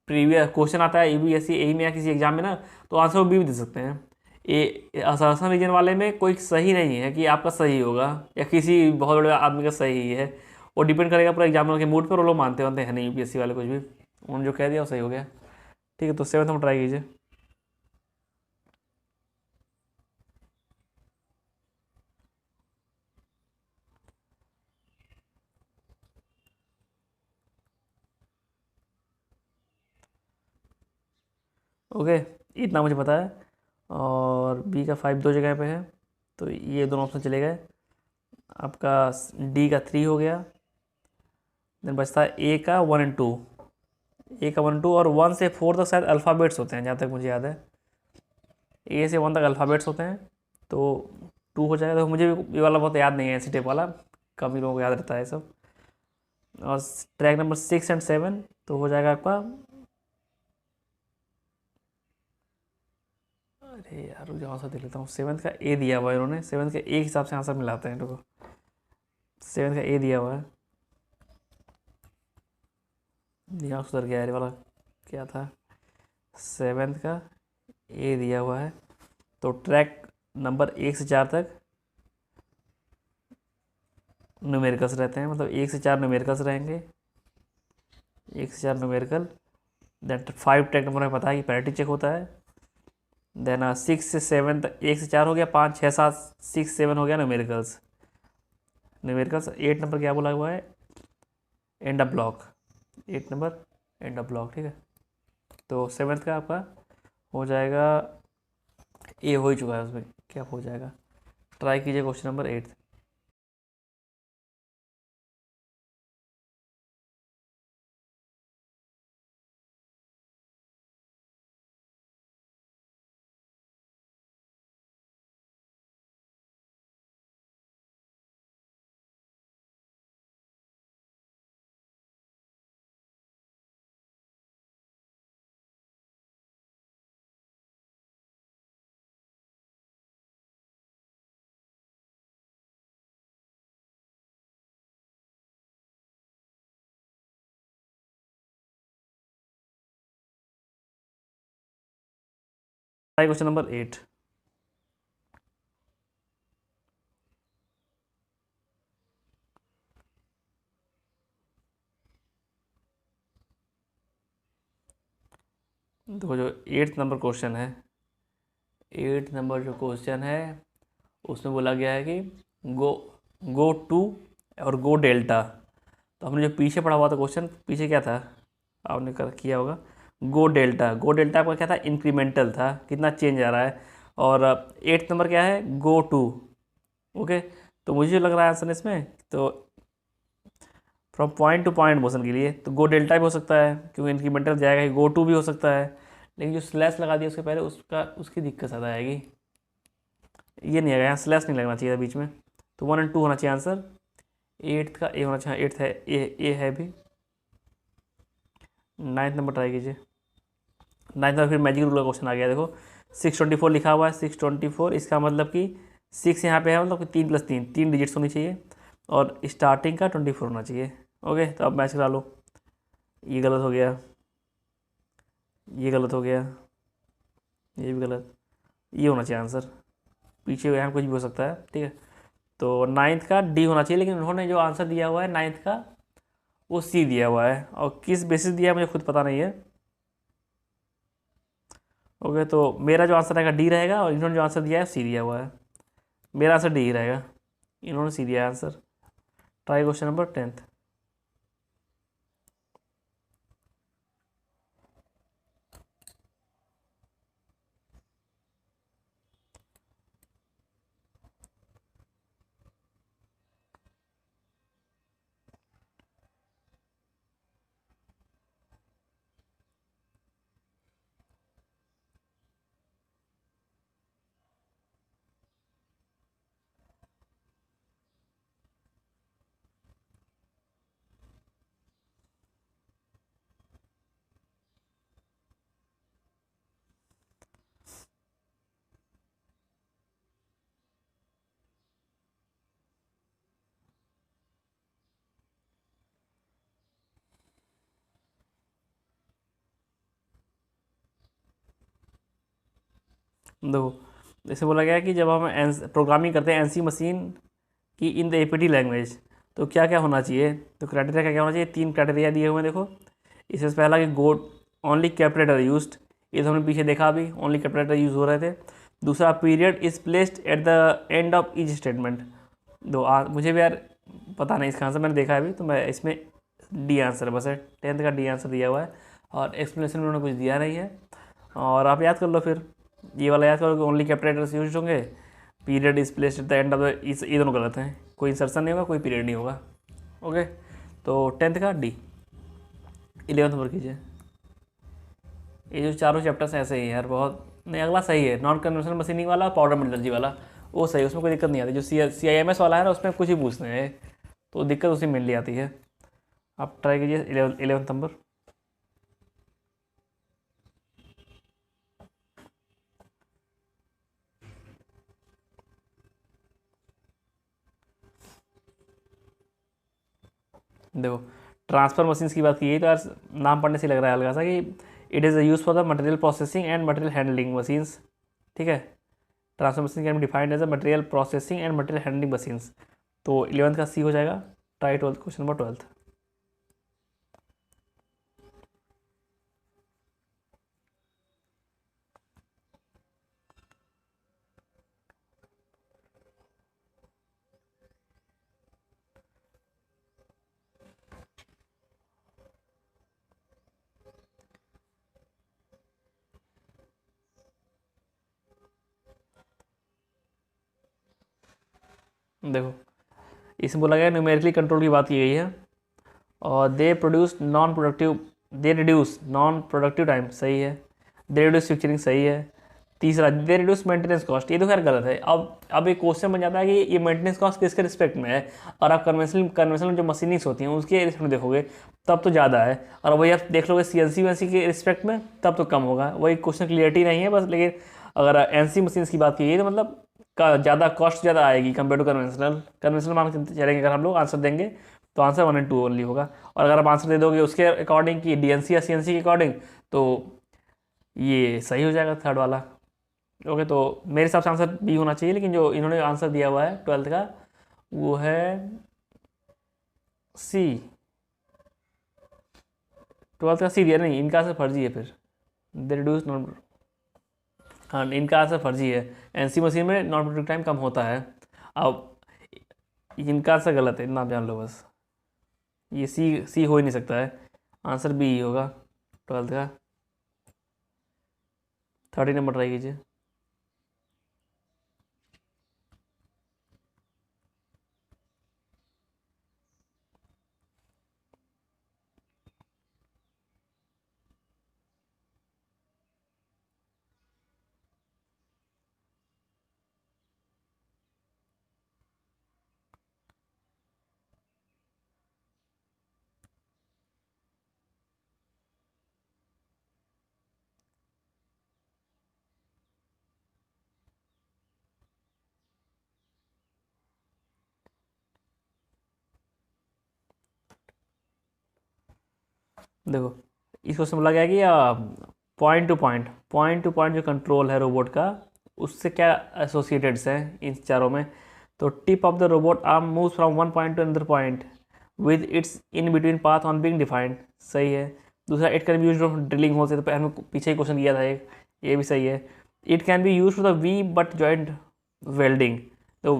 प्रीवियस क्वेश्चन आता है यूपीएससी एई में या किसी एग्जाम में ना, तो आंसर वो बी भी दे सकते हैं। ए असम रीजन वाले में कोई सही नहीं है कि आपका सही होगा या किसी बहुत बड़े आदमी का सही है। वो डिपेंड करेगा पूरा एग्जामिनर के मूड पर, वो लोग मानते होते हैं नहीं यूपीएससी वाले कुछ भी, उन्होंने जो कह दिया वो सही हो गया, ठीक है। तो 7th में ट्राई कीजिए। ओके, इतना मुझे पता है। और बी का 5 दो जगह पे है, तो ये दोनों ऑप्शन चले गए। आपका डी का 3 हो गया। देन बचता है ए का 1 और 2। ए का 1 और 2, और 1 से 4 तक शायद अल्फ़ाबेट्स होते हैं जहाँ तक मुझे याद है। ए से 1 तक अल्फ़ाबेट्स होते हैं, तो 2 हो जाएगा। तो मुझे भी ये वाला बहुत याद नहीं है, ऐसी टाइप वाला कम ही लोगों को याद रहता है सब। और ट्रैक नंबर 6 और 7 तो हो जाएगा आपका, अरे यार रुक जाओ, सा देख लेता हूँ। 7th का ए दिया हुआ है इन्होंने, 7th के ए के हिसाब से आंसर मिलाते हैं। देखो 7th का ए दिया हुआ है, दिमाग सुधर गया है वाला, क्या था? 7th का ए दिया हुआ है, तो ट्रैक नंबर 1 से 4 तक न्यूमेरिकल्स रहते हैं, मतलब 1 से 4 न्यूमेरिकल्स रहेंगे, 1 से 4 न्यूमेरिकल। देन 5 ट्रैक नंबर में पता है कि पैरिटी चेक होता है। देन 6 से 7 तक, 1 से 4 हो गया, 5 6 7 6 7 हो गया न्यूमेरिकल्स। 8 नंबर क्या बोला हुआ है? End of block. 8 number end of block, ठीक है। तो 7th का आपका हो जाएगा, ए हो ही चुका है, उसमें क्या हो जाएगा? ट्राई कीजिए question number 8। Try question number 8। देखो जो 8th नंबर क्वेश्चन है, 8 नंबर जो क्वेश्चन है उसमें बोला गया है कि गो गो टू और गो डेल्टा। तो हमने जो पीछे पढ़ा हुआ था क्वेश्चन, पीछे क्या था आपने किया होगा, गो डेल्टा। गो डेल्टा आपका क्या था, इंक्रीमेंटल था, कितना चेंज आ रहा है। और 8 नंबर क्या है, गो टू। ओके, तो मुझे जो लग रहा है आंसर इसमें, तो from point to point motion के लिए तो गो डेल्टा भी हो सकता है क्योंकि इंक्रीमेंटल जाएगा, गो टू भी हो सकता है। लेकिन जो स्लैश लगा दिया उसके पहले, उसकी दिक्कत ज़्यादा आएगी। ये नहीं आएगा, यहाँ स्लैश नहीं लगना चाहिए था बीच में। तो 1 और 2 होना चाहिए आंसर। 8th का ए होना चाहिए, 8th है, ए है भी। 9th नंबर ट्राई कीजिए। 9th नंबर फिर मैजिक रूल का क्वेश्चन आ गया, देखो 624 लिखा हुआ है। 624 इसका मतलब कि 6 यहाँ पे है, मतलब कि 3 + 3, 3 डिजिट्स होनी चाहिए और स्टार्टिंग का 24 होना चाहिए। ओके, तो अब मैच करा लो। ये गलत हो गया, ये गलत हो गया, ये भी गलत, ये होना चाहिए आंसर। पीछे यहाँ कुछ भी हो सकता है, ठीक है। तो 9th का डी होना चाहिए, लेकिन उन्होंने जो आंसर दिया हुआ है 9th का वो सी दिया हुआ है, और किस बेसिस दिया है मुझे खुद पता नहीं है। ओके, तो मेरा जो आंसर रहेगा डी रहेगा, और इन्होंने जो आंसर दिया है सी दिया हुआ है। मेरा आंसर डी ही रहेगा, इन्होंने सी दिया है answer. Try question number 10th। देखो, जैसे बोला गया है कि जब हम प्रोग्रामिंग करते हैं एनसी मशीन की इन द एपीटी लैंग्वेज, तो क्या क्या होना चाहिए, तो क्राइटेरिया क्या क्या होना चाहिए, 3 क्राइटेरिया दिए हुए हैं। देखो, इससे पहला कि गो ओनली कैपिटल यूज्ड, ये तो हमने पीछे देखा अभी, ओनली कैपिटल यूज़ हो रहे थे। दूसरा, period is placed at the end of each statement. मुझे भी यार पता नहीं इसका आंसर, मैंने देखा है अभी, तो मैं इसमें डी आंसर बस है, 10th का डी आंसर दिया हुआ है, और एक्सप्लेनेशन में उन्होंने कुछ दिया नहीं है। और आप याद कर लो फिर, ये वाला याद करो कि ओनली कैपिटल्स यूज होंगे, period is placed at the end of the, ये दोनों गलत हैं, कोई इंसर्शन नहीं होगा, कोई पीरियड नहीं होगा। ओके, तो 10th का डी। 11th नंबर कीजिए। ये जो चारों चैप्टर्स ऐसे ही हैं यार, बहुत नहीं, अगला सही है, नॉन कन्वेंशनल मशीनिंग वाला, पाउडर मेटलर्जी वाला, वो सही है, उसमें कोई दिक्कत नहीं आती। जो CIMS वाला है ना, उसमें कुछ ही पूछते हैं, तो दिक्कत उसी मेनली आती है। आप ट्राई कीजिए 11th नंबर। देखो, ट्रांसफर मशीन्स की बात की है, तो यार नाम पढ़ने से लग रहा है हल्का सा कि it is use for the material processing and material handling machines, ठीक है। Transfer machine can be defined as a material processing and material handling machines. तो 11th का सी हो जाएगा। Try 12th, question number 12th। देखो, इसमें बोला गया न्यूमेरिकली कंट्रोल की बात की गई है, और they reduce non productive time, सही है। दे रिड्यूस फ्यूचरिंग, सही है। तीसरा, दे रिड्यूस मेंटेनेंस कॉस्ट, ये तो खैर गलत है। अब एक क्वेश्चन बन जाता है कि ये मेंटेनेंस कॉस्ट किसके रिस्पेक्ट में है, और आप कन्वेंशनल जो मशीनिंग्स होती हैं उसके रिस्पेक्ट में देखोगे तब तो ज़्यादा है, और वही आप देख लोगे CNC के रिस्पेक्ट में तब तो कम होगा। वही क्वेश्चन क्लियरिटी नहीं है बस। लेकिन अगर NC मशीन्स की बात की तो मतलब का ज़्यादा कॉस्ट ज़्यादा आएगी कंपेयर टू कन्वेंशनल मान के चलेंगे, अगर हम लोग आंसर देंगे तो आंसर 1 और 2 ओनली होगा। और अगर आप आंसर दे दोगे उसके अकॉर्डिंग कि DNC या CNC के अकॉर्डिंग, तो ये सही हो जाएगा थर्ड वाला। ओके, तो मेरे हिसाब से आंसर बी होना चाहिए, लेकिन जो इन्होंने आंसर दिया हुआ है 12th का वो है सी। 12th का सी दिया नहीं, इनका आंसर फर्जी है फिर। दे रिड्यूस नॉन, हाँ, इनका आंसर फर्जी है। एनसी मशीन में नॉन प्रोडक्टिव टाइम कम होता है। अब इनका आंसर गलत है, इतना आप जान लो बस। ये सी सी हो ही नहीं सकता है, आंसर बी ही होगा 12th का। 30 नंबर ट्राई कीजिए। देखो, इस क्वेश्चन बोला गया कि पॉइंट टू पॉइंट जो कंट्रोल है रोबोट का, उससे क्या एसोसिएटेड्स हैं इन चारों में। तो tip of the robot arm moves from one point to another point with its in between path on being defined, सही है। दूसरा, it can be use drilling hole से, तो हमने पीछे ही क्वेश्चन किया था एक, ये भी सही है। It can be use to the V butt joint welding, तो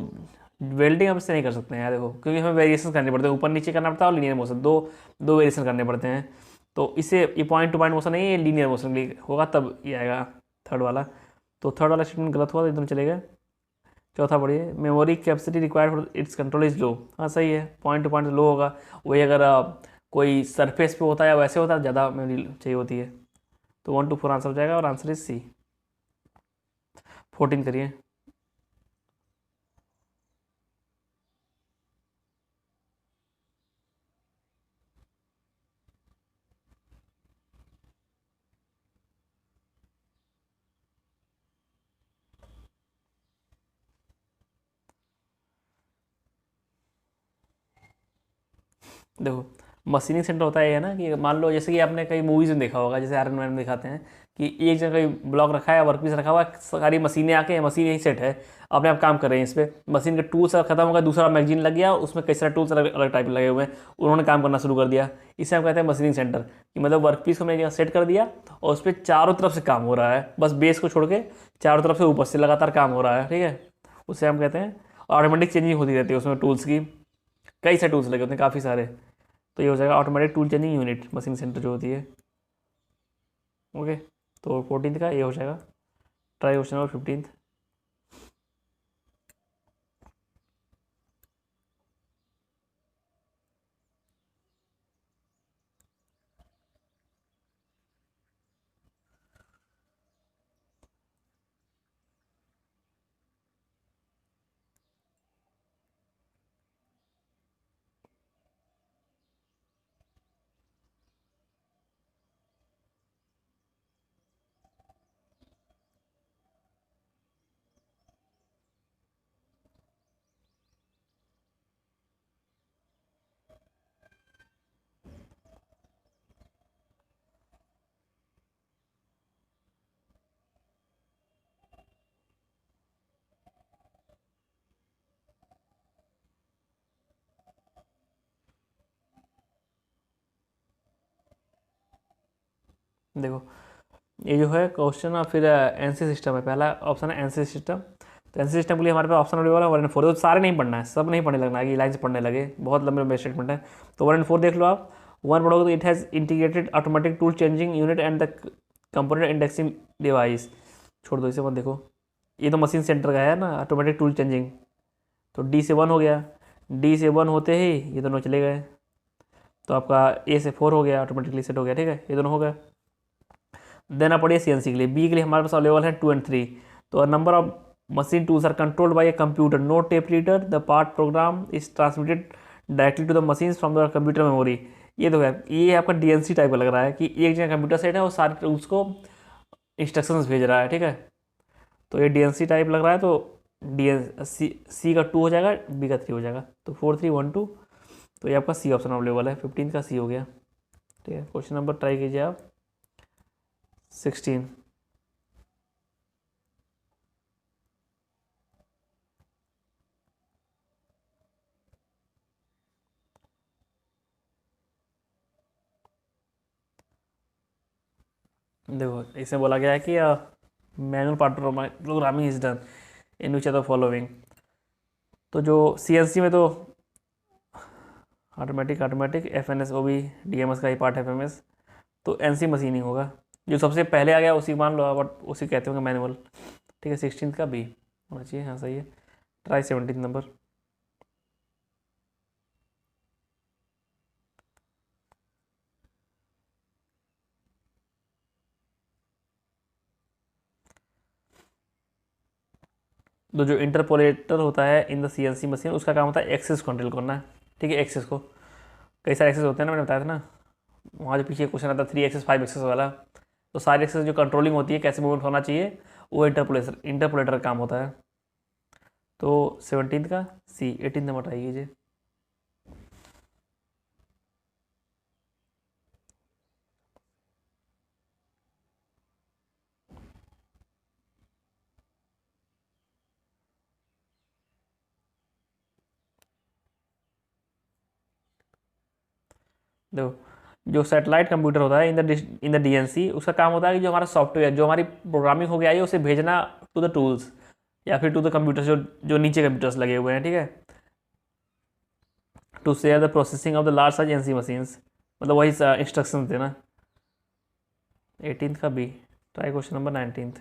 वेल्डिंग हम इससे नहीं कर सकते हैं यार, देखो, क्योंकि हमें वेरिएशन करने पड़ते हैं, ऊपर नीचे करना पड़ता है और लीनियर मोशन, दो दो वेरिएशन करने पड़ते हैं। तो इससे ये पॉइंट टू पॉइंट मोशन नहीं है, ये लीनियर मोशन होगा, तब ये आएगा थर्ड वाला। तो थर्ड वाला स्टेटमेंट गलत हुआ, तो एकदम चलेगा। चौथा पढ़िए, memory capacity required for its control is low, हाँ सही है, पॉइंट टू पॉइंट लो होगा। वही अगर कोई सरफेस पे होता है या वैसे होता है, ज़्यादा मेमोरी चाहिए होती है। तो 1 to 4 आंसर हो जाएगा, और आंसर इज सी। 14 करिए। देखो, मशीनिंग सेंटर होता है ये ना, कि मान लो जैसे कि आपने कई मूवीज़ में देखा होगा, जैसे आयरन मैन में दिखाते हैं कि एक जगह कहीं ब्लॉक रखा है, वर्क पीस रखा हुआ है, सारी मशीनें आके, मशीन यही सेट है, अपने आप काम कर रहे हैं इस पर, मशीन के टूल्स खत्म हो गया, दूसरा मैगजीन लग गया, उसमें कई सारे टूल्स अलग अलग टाइप लगे हुए हैं, उन्होंने काम करना शुरू कर दिया। इसे हम कहते हैं मशीनिंग सेंटर, कि मतलब वर्क पीस को हमने जगह सेट कर दिया और उस पर चारों तरफ से काम हो रहा है, बस बेस को छोड़ के चारों तरफ से ऊपर से लगातार काम हो रहा है, ठीक है। उसे हम कहते हैं, ऑटोमेटिक चेंजिंग होती रहती है उसमें टूल्स की, कई सारे टूल्स लगे होते हैं, काफ़ी सारे। तो ये हो जाएगा automatic tool changing unit, machine centre जो होती है। ओके, तो 14th का ये हो जाएगा। Try question number 15th। देखो, ये जो है क्वेश्चन, और फिर एनसी सिस्टम है, पहला ऑप्शन है एनसी सिस्टम। तो एनसी सिस्टम के लिए हमारे पास ऑप्शन अवेलेबल है 1 and 4, तो सारे नहीं पढ़ना है, सब नहीं पढ़ने लगना है कि लाइन से पढ़ने लगे, बहुत लंबे लंबे स्टेटमेंट है। तो 1 and 4 देख लो आप। 1 पढ़ोगे तो it has integrated automatic tool changing unit and the component indexing device, छोड़ दो इसे मत देखो, ये तो मशीन सेंटर का है ना, ऑटोमेटिक टूल चेंजिंग। तो डी से 1 हो गया, डी से 1 होते ही ये दोनों चले गए, तो आपका ए से 4 हो गया, ऑटोमेटिकली सेट हो गया, ठीक है, ये दोनों हो गए। देना पड़िए सीएनसी के लिए, बी के लिए हमारे पास अवेलेबल है 2 and 3। तो number of machine tools are controlled by a computer, no tape reader, the part program is transmitted directly to the machine from the computer memory. ये तो है, ये आपका डीएनसी टाइप का लग रहा है कि एक जगह कंप्यूटर सेट है और सारे टूल्स को इंस्ट्रक्शंस भेज रहा है, ठीक है। तो ये डीएनसी टाइप लग रहा है, तो डी एन सी का 2 हो जाएगा, बी का 3 हो जाएगा, तो 4 3 1 2। तो ये आपका सी ऑप्शन अवेलेबल है, 15 का सी हो गया, ठीक है। क्वेश्चन नंबर ट्राई कीजिए आप 16। देखो, इसमें बोला गया है कि manual part programming is done in which are the following. तो जो CNC में तो ऑटोमेटिक FNS वो भी DMS का ही पार्ट है FMS, तो NC मशीनिंग होगा। जो सबसे पहले आ गया उसी मान लो, बट उसी कहते होंगे मैनुअल। ठीक है, 16 का B होना चाहिए। हाँ सही है, ट्राई 17 नंबर। तो जो इंटरपोलेटर होता है इन द CNC मशीन, उसका काम होता है एक्सेस कंट्रोल करना है। ठीक है, एक्सेस को कई सारे एक्सेस होते हैं ना, मैंने बताया था ना वहाँ जो पीछे क्वेश्चन आता है 3 एक्सेस 5 एक्सेस वाला। तो सारी एक्सेस जो कंट्रोलिंग होती है, कैसे मूवमेंट होना चाहिए, वो इंटरपोलेटर का काम होता है। तो 17 का C, 18 नंबर ट्राई कीजिए। देखो, जो सैटेलाइट कंप्यूटर होता है इन द DNC, उसका काम होता है कि जो हमारा सॉफ्टवेयर, जो हमारी प्रोग्रामिंग हो गया है, उसे भेजना टू द टूल्स या फिर टू द कंप्यूटर्स, जो नीचे कंप्यूटर्स लगे हुए हैं। ठीक है, to share the processing of the large size NC machines, मतलब वही इंस्ट्रक्शन थे ना। 18 का B, ट्राई क्वेश्चन नंबर 19।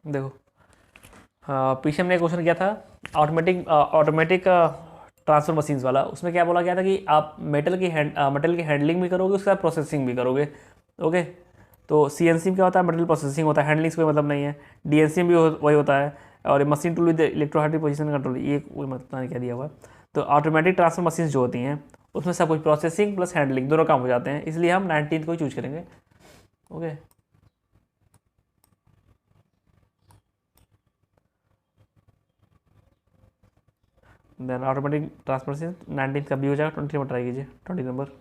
देखो, हाँ पीछे हमने क्वेश्चन किया था ऑटोमेटिक ट्रांसफर मशीन्स वाला। उसमें क्या बोला गया था कि आप मेटल की हैंडलिंग भी करोगे, उसका प्रोसेसिंग भी करोगे। ओके, तो CNC में क्या होता है, मटेरियल प्रोसेसिंग होता है, हैंडलिंग से कोई मतलब नहीं है। DNC में भी वही होता है। और machine tool with electrohydraulic position control, ये कोई मतलब नहीं क्या दिया हुआ है। तो ऑटोमेटिक ट्रांसफर मशीन्स जो होती हैं, उसमें सब कुछ प्रोसेसिंग प्लस हैंडलिंग दोनों काम हो जाते हैं, इसलिए हम 19 को ही चूज करेंगे। Okay, then automatic transfer machine 19 का B हो जाएगा। 20 नंबर ट्राई कीजिए, 20 नंबर।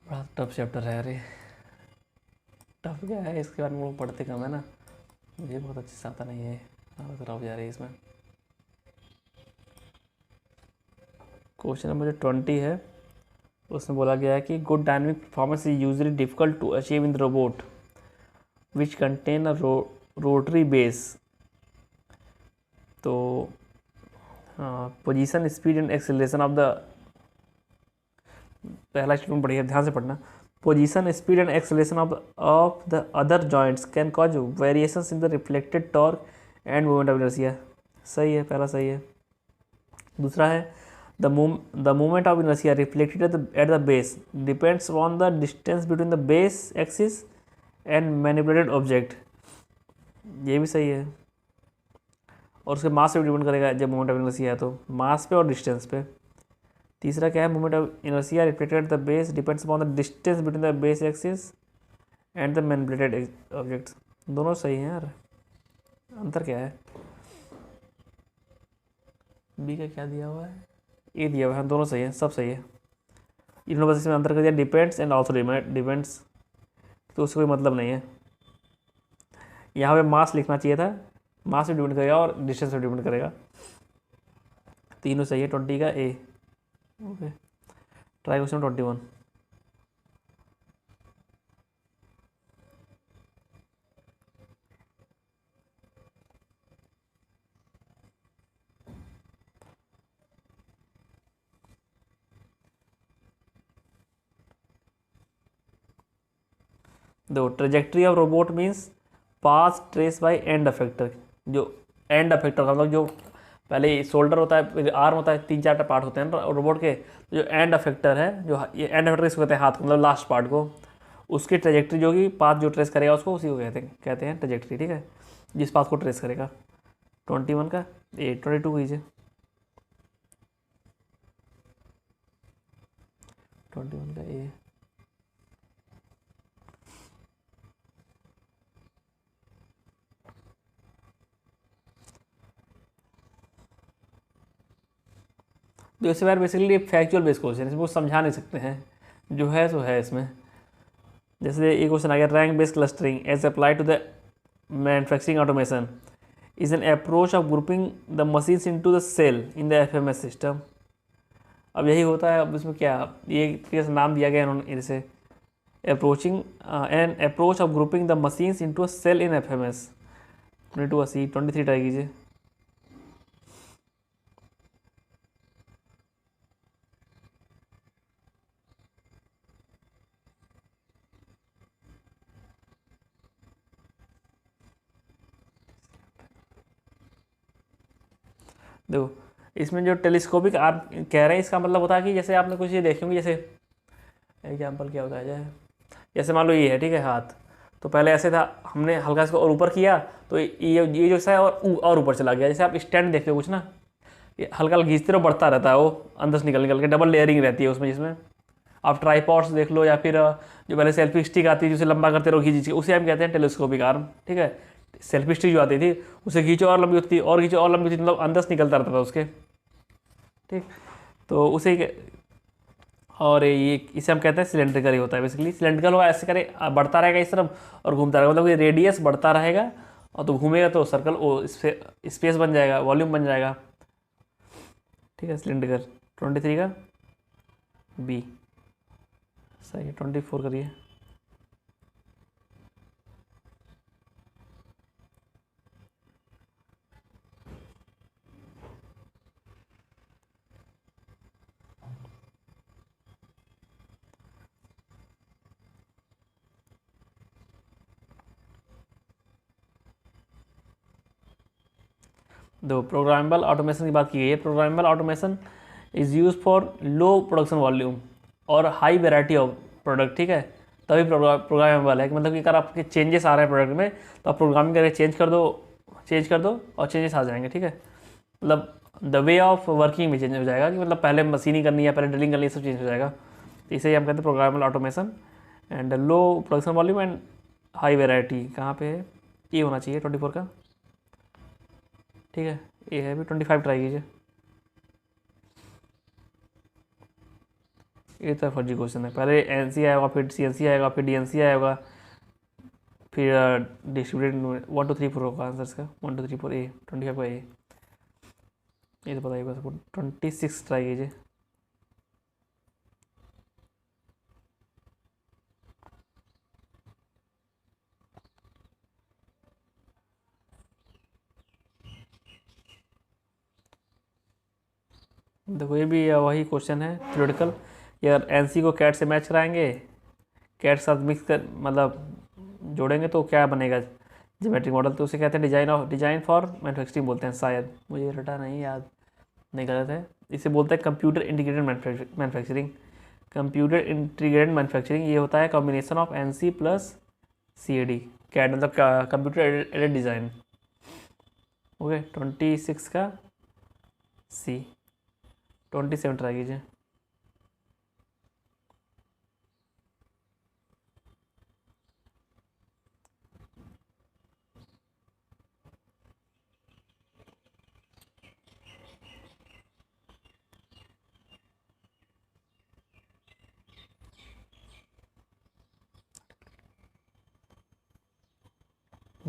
बड़ा टफ चैप्टर है अरे। टफ क्या है, इसके बारे में लोग पढ़ते कम है ना, मुझे बहुत अच्छे से आता नहीं है, हालत खराब जा रही है इसमें। क्वेश्चन नंबर जो 20 है, उसमें बोला गया है कि good dynamic performance is usually difficult to achieve in the robot which contain a rotary base. तो position speed and acceleration of the, पहला स्टेटमेंट बढ़िया ध्यान से पढ़ना। Position speed and acceleration of the other joints can cause variations in the reflected torque and moment of inertia. सही है, पहला सही है। दूसरा है the moment of inertia reflected at the base depends on the distance between the base axis and manipulated object. ये भी सही है। और उसके मास पे डिपेंड करेगा, जब मोमेंट ऑफ इनर्शिया है तो मास पे और डिस्टेंस पे। तीसरा क्या है, moment of inertia reflected at the base depends upon the distance between the base axis and the manipulated objects. दोनों सही हैं यार, अंतर क्या है? बी का क्या दिया हुआ है? ए दिया हुआ है, दोनों सही है, सब सही है। इन्होंने बस इसमें अंतर कर दिया डिपेंड्स एंड ऑल्सो डिपेंड्स, तो उससे कोई मतलब नहीं है। यहाँ पे मास लिखना चाहिए था, मास भी डिपेंड करेगा और डिस्टेंस भी डिपेंड करेगा। तीनों सही है, 20 का ए। Okay, try question 21। The trajectory of robot means path trace by end effector. जो एंड अफेक्टर का मतलब जो पहले शोल्डर होता है, फिर आर्म होता है, 3-4 पार्ट होते हैं रोबोट के। तो जो एंड अफेक्टर है, जो ये एंड अफेक्टर इसको कहते हैं हाथ को, मतलब लास्ट पार्ट को, उसकी ट्रेजेक्ट्री जो कि पाथ जो ट्रेस करेगा उसको, उसी को कहते हैं ट्रेजेक्ट्री। ठीक है, जिस पाथ को ट्रेस करेगा। 21 का ए, 22 कीजिए। 21 का ए। तो इससे बार बेसिकली फैक्चुअल बेस्ड क्वेश्चन, इसमें कुछ समझा नहीं सकते हैं, जो है सो है इसमें। जैसे एक क्वेश्चन आ गया, rank based clustering as apply to the manufacturing automation is an approach of grouping the machines into the cell in the FMS system. अब यही होता है। अब इसमें क्या, ये कैसे नाम दिया गया इन्होंने इसे, approaching an approach of grouping the machines into a cell in FMS. 22 23 try कीजिए। देखो, इसमें जो टेलीस्कोपिक आप कह रहे हैं, इसका मतलब होता है कि जैसे आपने कुछ ये देखे होंगे, जैसे एग्जाम्पल क्या होता है, जैसे मान लो ये है, ठीक है, हाथ। तो पहले ऐसे था, हमने हल्का इसको और ऊपर किया, तो ये जो सा है और ऊपर चला गया। जैसे आप स्टैंड देखते हो कुछ ना, ये हल्का हल्का घींचते रहो, बढ़ता रहता है वो, अंदर से निकल निकल के डबल लेयरिंग रहती है उसमें। जिसमें आप ट्राईपॉड्स देख लो, या फिर जो पहले सेल्फी स्टिक आती है जिसे लंबा करते रहो खींच के, उसे हम कहते हैं टेलीस्कोपिक आर्म। ठीक है, सेल्फी स्टिक जो आती थी, उसे खींचो और लंबी होती थी, और खींचो और लंबी होती थी, मतलब अंदर से निकलता रहता था उसके। ठीक, तो उसे और ये इसे हम कहते हैं सिलेंड्रिकल ही होता है बेसिकली। सिलेंड्रिकल होगा, ऐसे करे बढ़ता रहेगा इस तरफ और घूमता रहेगा, मतलब ये रेडियस बढ़ता रहेगा और तो घूमेगा तो सर्कल ओ स्पेस बन जाएगा, वॉल्यूम बन जाएगा। ठीक है, सिलेंड्रिकल। 23 का बी सही है। 24 करिए। दो प्रोग्रामेबल ऑटोमेशन की बात की गई है। Programmable automation is use for low production volume और हाई वेराइटी ऑफ प्रोडक्ट। ठीक है, तभी प्रोग्रामेबल है कि मतलब कि अगर आपके चेंजेस आ रहे हैं प्रोडक्ट में, तो आप प्रोग्रामिंग करके चेंज कर दो और चेंजेस आ जाएंगे। ठीक है, मतलब द वे ऑफ वर्किंग भी चेंज हो जाएगा, कि मतलब पहले मशीनिंग करनी है, पहले ड्रिलिंग करनी है, सब चेंज हो जाएगा। तो इसे ही हम कहते हैं programmable automation. And low production volume and high variety कहाँ पे है, ये होना चाहिए 24 का। ठीक है, ये है भी। 25 ट्राई कीजिए। ये तो फर्जी क्वेश्चन है। पहले एनसी आएगा, फिर सीएनसी आएगा, फिर डीएनसी आएगा, फिर डिस्ट्रीब्यूटेड 1 2 3 4 होगा आंसर इसका। 1 2 3 4 ए। 25 का ए, ये तो बताइएगा सबको। 26 ट्राई कीजिए। देखो, ये भी वही क्वेश्चन है थ्योरेटिकल। यार एनसी को कैट से मैच कराएंगे, कैट के साथ मिक्स कर मतलब जोड़ेंगे तो क्या बनेगा, ज्योमेट्रिक मॉडल। तो उसे कहते हैं डिजाइन फॉर मैन्युफैक्चरिंग बोलते हैं शायद, मुझे रटा नहीं याद, नहीं गलत है। इसे बोलते हैं computer integrated manufacturing. Computer integrated manufacturing ये होता है combination of NC plus CAD. CAD मतलब कंप्यूटर एडेड डिज़ाइन। ओके, 26 का सी। 27 ट्राई कीजिए।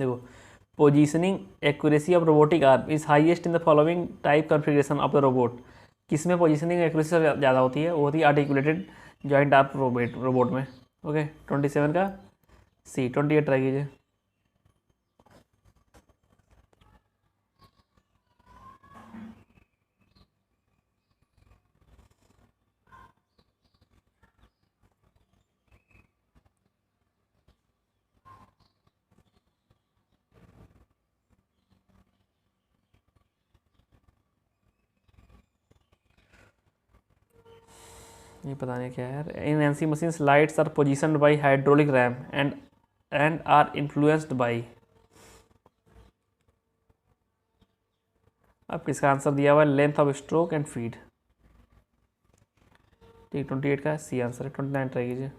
देखो, positioning accuracy of robotic arm is highest in the following type configuration of the robot. किसमें positioning accuracy ज़्यादा होती है? वो होती है आर्टिकुलेटेड जॉइंट आर्म रोबोट में। ओके, 27 का सी। 28 ट्राई कीजिए। ये पता नहीं क्या है यार। In NC machines lights are positioned by hydraulic ram and are influenced by. अब किसका आंसर दिया हुआ है? Length of stroke and feed. ठीक, 28 का सी आंसर है। 29 ट्राई कीजिए।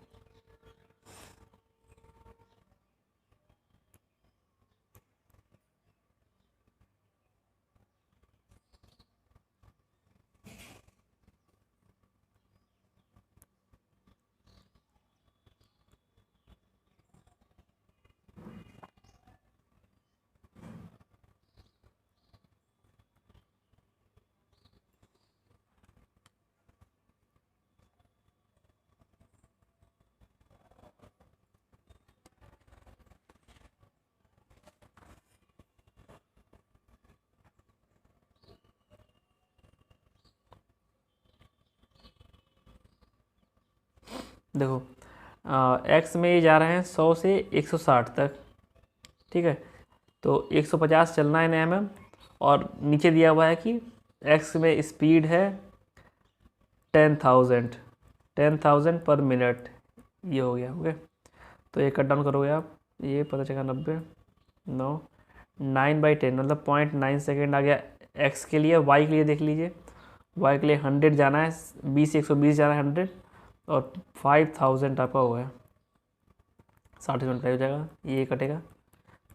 देखो, एक्स में ये जा रहे हैं 100 से 160 तक, ठीक है। तो 150 चलना है एम और नीचे दिया हुआ है कि एक्स में स्पीड है 10,000 पर मिनट। ये हो गया, ओके। तो ये कट डाउन करोगे आप, ये पता चला 90, 9, 9/10 मतलब 0.9 सेकेंड आ गया एक्स के लिए। वाई के लिए देख लीजिए, वाई के लिए 100 जाना है, 20 से 120 जाना है 100, और 5000 आपका हुआ है 60 हो जाएगा, ये कटेगा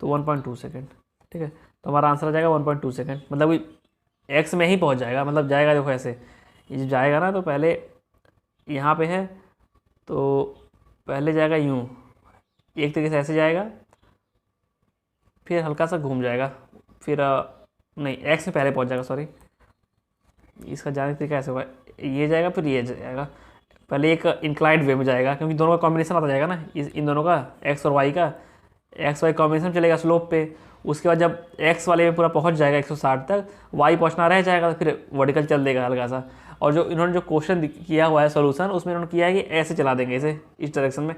तो 1.2 सेकेंड, ठीक है। तो हमारा आंसर आ जाएगा 1.2 सेकेंड, मतलब एक्स में ही पहुंच जाएगा। मतलब जाएगा, देखो ऐसे ये जब जाएगा ना, तो पहले यहाँ पे है, तो पहले जाएगा यूँ, एक तरीके से ऐसे जाएगा, फिर हल्का सा घूम जाएगा, फिर नहीं, एक्स में पहले पहुंच जाएगा, सॉरी। इसका जाने का तरीका ऐसे होगा, ये जाएगा फिर ये जाएगा। पहले एक इंक्लाइंड वे में जाएगा, क्योंकि दोनों का कॉम्बिनेशन आता जाएगा ना, इन दोनों का, एक्स और वाई का। एक्स वाई कॉम्बिनेशन चलेगा स्लोप पे। उसके बाद जब एक्स वाले में पूरा पहुंच जाएगा 160 तक, वाई पहुंचना रह जाएगा, तो फिर वर्टिकल चल देगा हल्का सा। और जो इन्होंने जो क्वेश्चन किया हुआ है सोल्यूशन, उसमें इन्होंने किया है कि ऐसे चला देंगे इसे, इस डायरेक्शन में।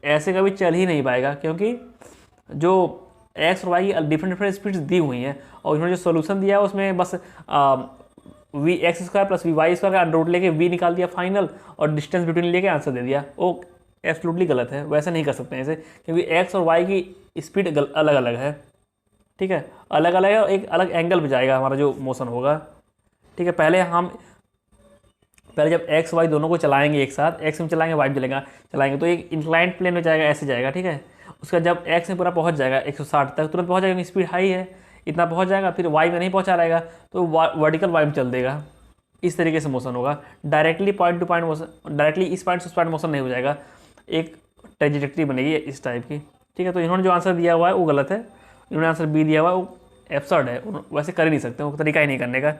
ऐसे कभी चल ही नहीं पाएगा, क्योंकि जो एक्स और वाई की डिफरेंट स्पीड्स दी हुई हैं, और इन्होंने जो सोल्यूशन दिया है उसमें बस V X square plus V Y square का अंडर रूट लेके वी निकाल दिया फाइनल, और डिस्टेंस बिटवीन लेके आंसर दे दिया। वो एब्सोल्युटली गलत है, वैसे नहीं कर सकते हैं इसे, क्योंकि एक्स और वाई की स्पीड अलग अलग है, ठीक है। अलग अलग है, और एक अलग एंगल पे जाएगा हमारा जो मोशन होगा, ठीक है। पहले जब एक्स वाई दोनों को चलाएंगे एक साथ, एक्स में चलाएंगे, वाई में चलाएंगे, तो एक इंक्लाइंट प्लेन में जाएगा, ऐसे जाएगा, ठीक है। उसका जब एक्स में पूरा पहुंच जाएगा 160 तक, तुरंत पहुंच जाएगा, क्योंकि स्पीड हाई है, इतना पहुंच जाएगा। फिर वाई में नहीं पहुंचा रहेगा, तो वर्टिकल वाई में चल देगा। इस तरीके से मोशन होगा, directly point to point motion, directly इस पॉइंट से उस पॉइंट मोशन नहीं हो जाएगा, एक ट्रेजेक्टरी बनेगी इस टाइप की, ठीक है। तो इन्होंने जो आंसर दिया हुआ है वो गलत है, इन्होंने आंसर बी दिया हुआ है वो एब्सर्ड है, वैसे कर ही नहीं सकते, वो तरीका ही नहीं करने का। तो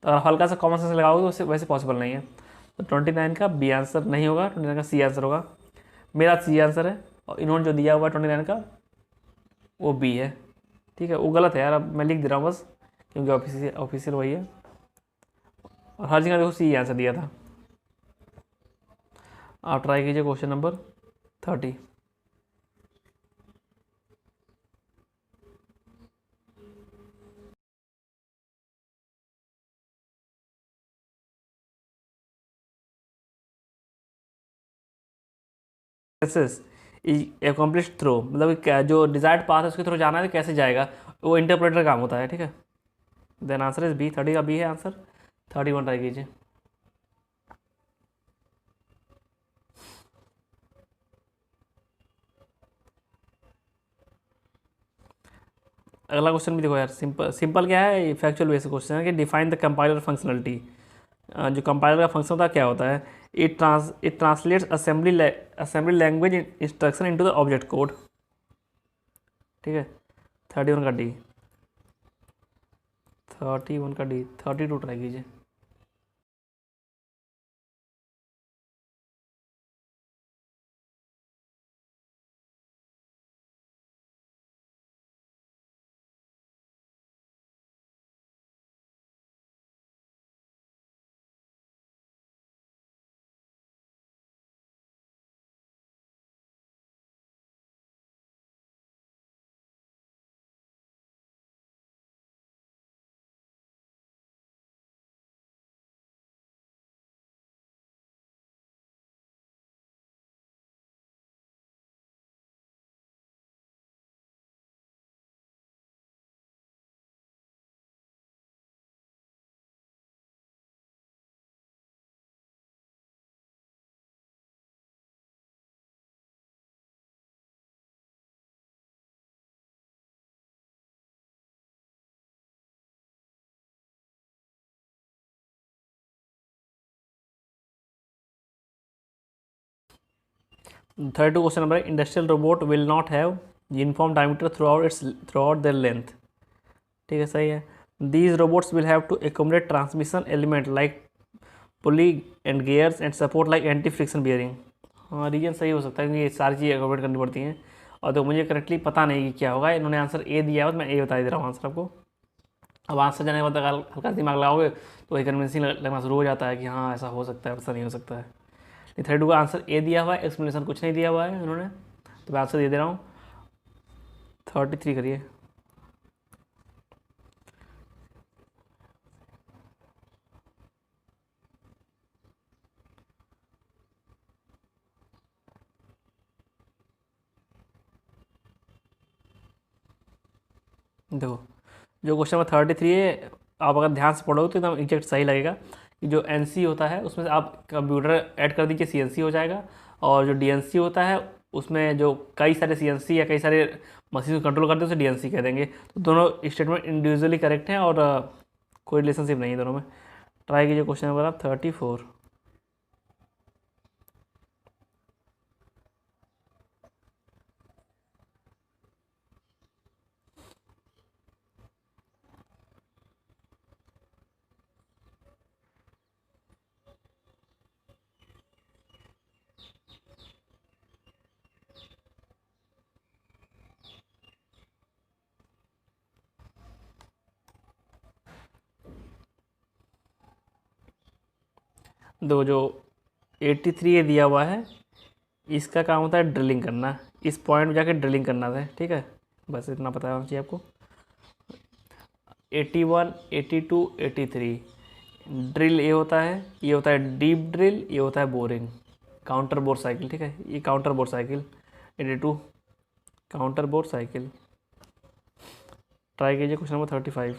अगर हल्का सा कॉमन सेंस लगाओगे तो उससे वैसे पॉसिबल नहीं है। तो 29 का बी आंसर नहीं होगा, 29 का सी आंसर होगा। मेरा सी आंसर है, और इन्होंने जो दिया हुआ है 29 का वो बी है, ठीक है। वो गलत है यार, अब मैं लिख दे रहा हूँ बस, क्योंकि ऑफिशियल वही है, और हर जगह देखो सी आंसर दिया था। आप ट्राई कीजिए क्वेश्चन नंबर 30। एकम्प्लिश थ्रो, मतलब क्या जो डिजायर्ड पाथ है उसके थ्रू जाना है, तो कैसे जाएगा, वो इंटरप्रेटर का काम होता है, ठीक है। Then answer is B. 30 का बी है आंसर। 31 ट्राई कीजिए। अगला क्वेश्चन भी देखो यार, सिंपल क्या है, फैक्चुअल बेसिक क्वेश्चन है कि डिफाइन द कंपाइलर फंक्शनलिटी। जो कंपाइलर का फंक्शन होता है क्या होता है? It translates assembly language instruction into the object code, ठीक है। 31 का डी, 31 का डी, 32 ट्राई कीजिए। Third question number, industrial robot will not have uniform diameter throughout their length. ठीक है, सही है। These robots will have to accommodate transmission element like pulley and gears and support like anti friction bearing. हाँ, reason सही हो सकता है क्योंकि ये सारी चीज़ें एकोमोडेट करनी पड़ती हैं। और तो मुझे करेक्टली पता नहीं कि क्या होगा, इन्होंने आंसर ए दिया है तो मैं ए बता दे रहा हूँ आंसर आपको। अब आंसर जाने के बाद अगर हल्का दिमाग लगाओगे तो वही कन्विंसिंग लगना शुरू हो जाता है कि हाँ ऐसा हो सकता है, ऐसा नहीं हो सकता है। 32 का आंसर ए दिया हुआ है, एक्सप्लेनेशन कुछ नहीं दिया हुआ है उन्होंने, तो मैं आंसर दे दे रहा हूँ। 33 करिए। देखो, जो क्वेश्चन नंबर 33 है, आप अगर ध्यान से पढ़ोगे तो एकदम एग्जैक्ट सही लगेगा कि जो एनसी होता है उसमें से आप कंप्यूटर ऐड कर दीजिए, सीएनसी हो जाएगा। और जो डीएनसी होता है उसमें जो कई सारे सीएनसी या कई सारे मशीन को कंट्रोल करते हैं उसे डीएनसी कह देंगे। तो दोनों स्टेटमेंट इंडिविजुअली करेक्ट हैं और कोई रिलेशनशिप नहीं है दोनों में। ट्राई कीजिए क्वेश्चन नंबर आप 34। दो जो 83 ये दिया हुआ है, इसका काम होता है ड्रिलिंग करना, इस पॉइंट में जाके ड्रिलिंग करना है। ठीक है, बस इतना पता होना चाहिए आपको। 81, 82, 83 ड्रिल ये होता है, ये होता है डीप ड्रिल, ये होता है बोरिंग, काउंटर बोर साइकिल। ठीक है, ये counter bore cycle. 82 counter bore cycle. Try कीजिए क्वेश्चन नंबर 35।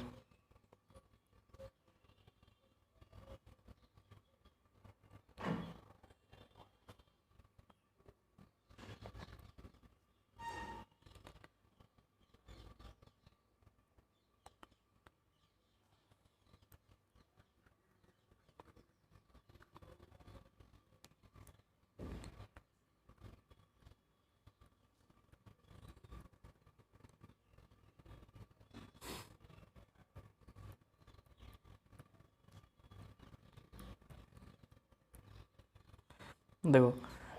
देखो,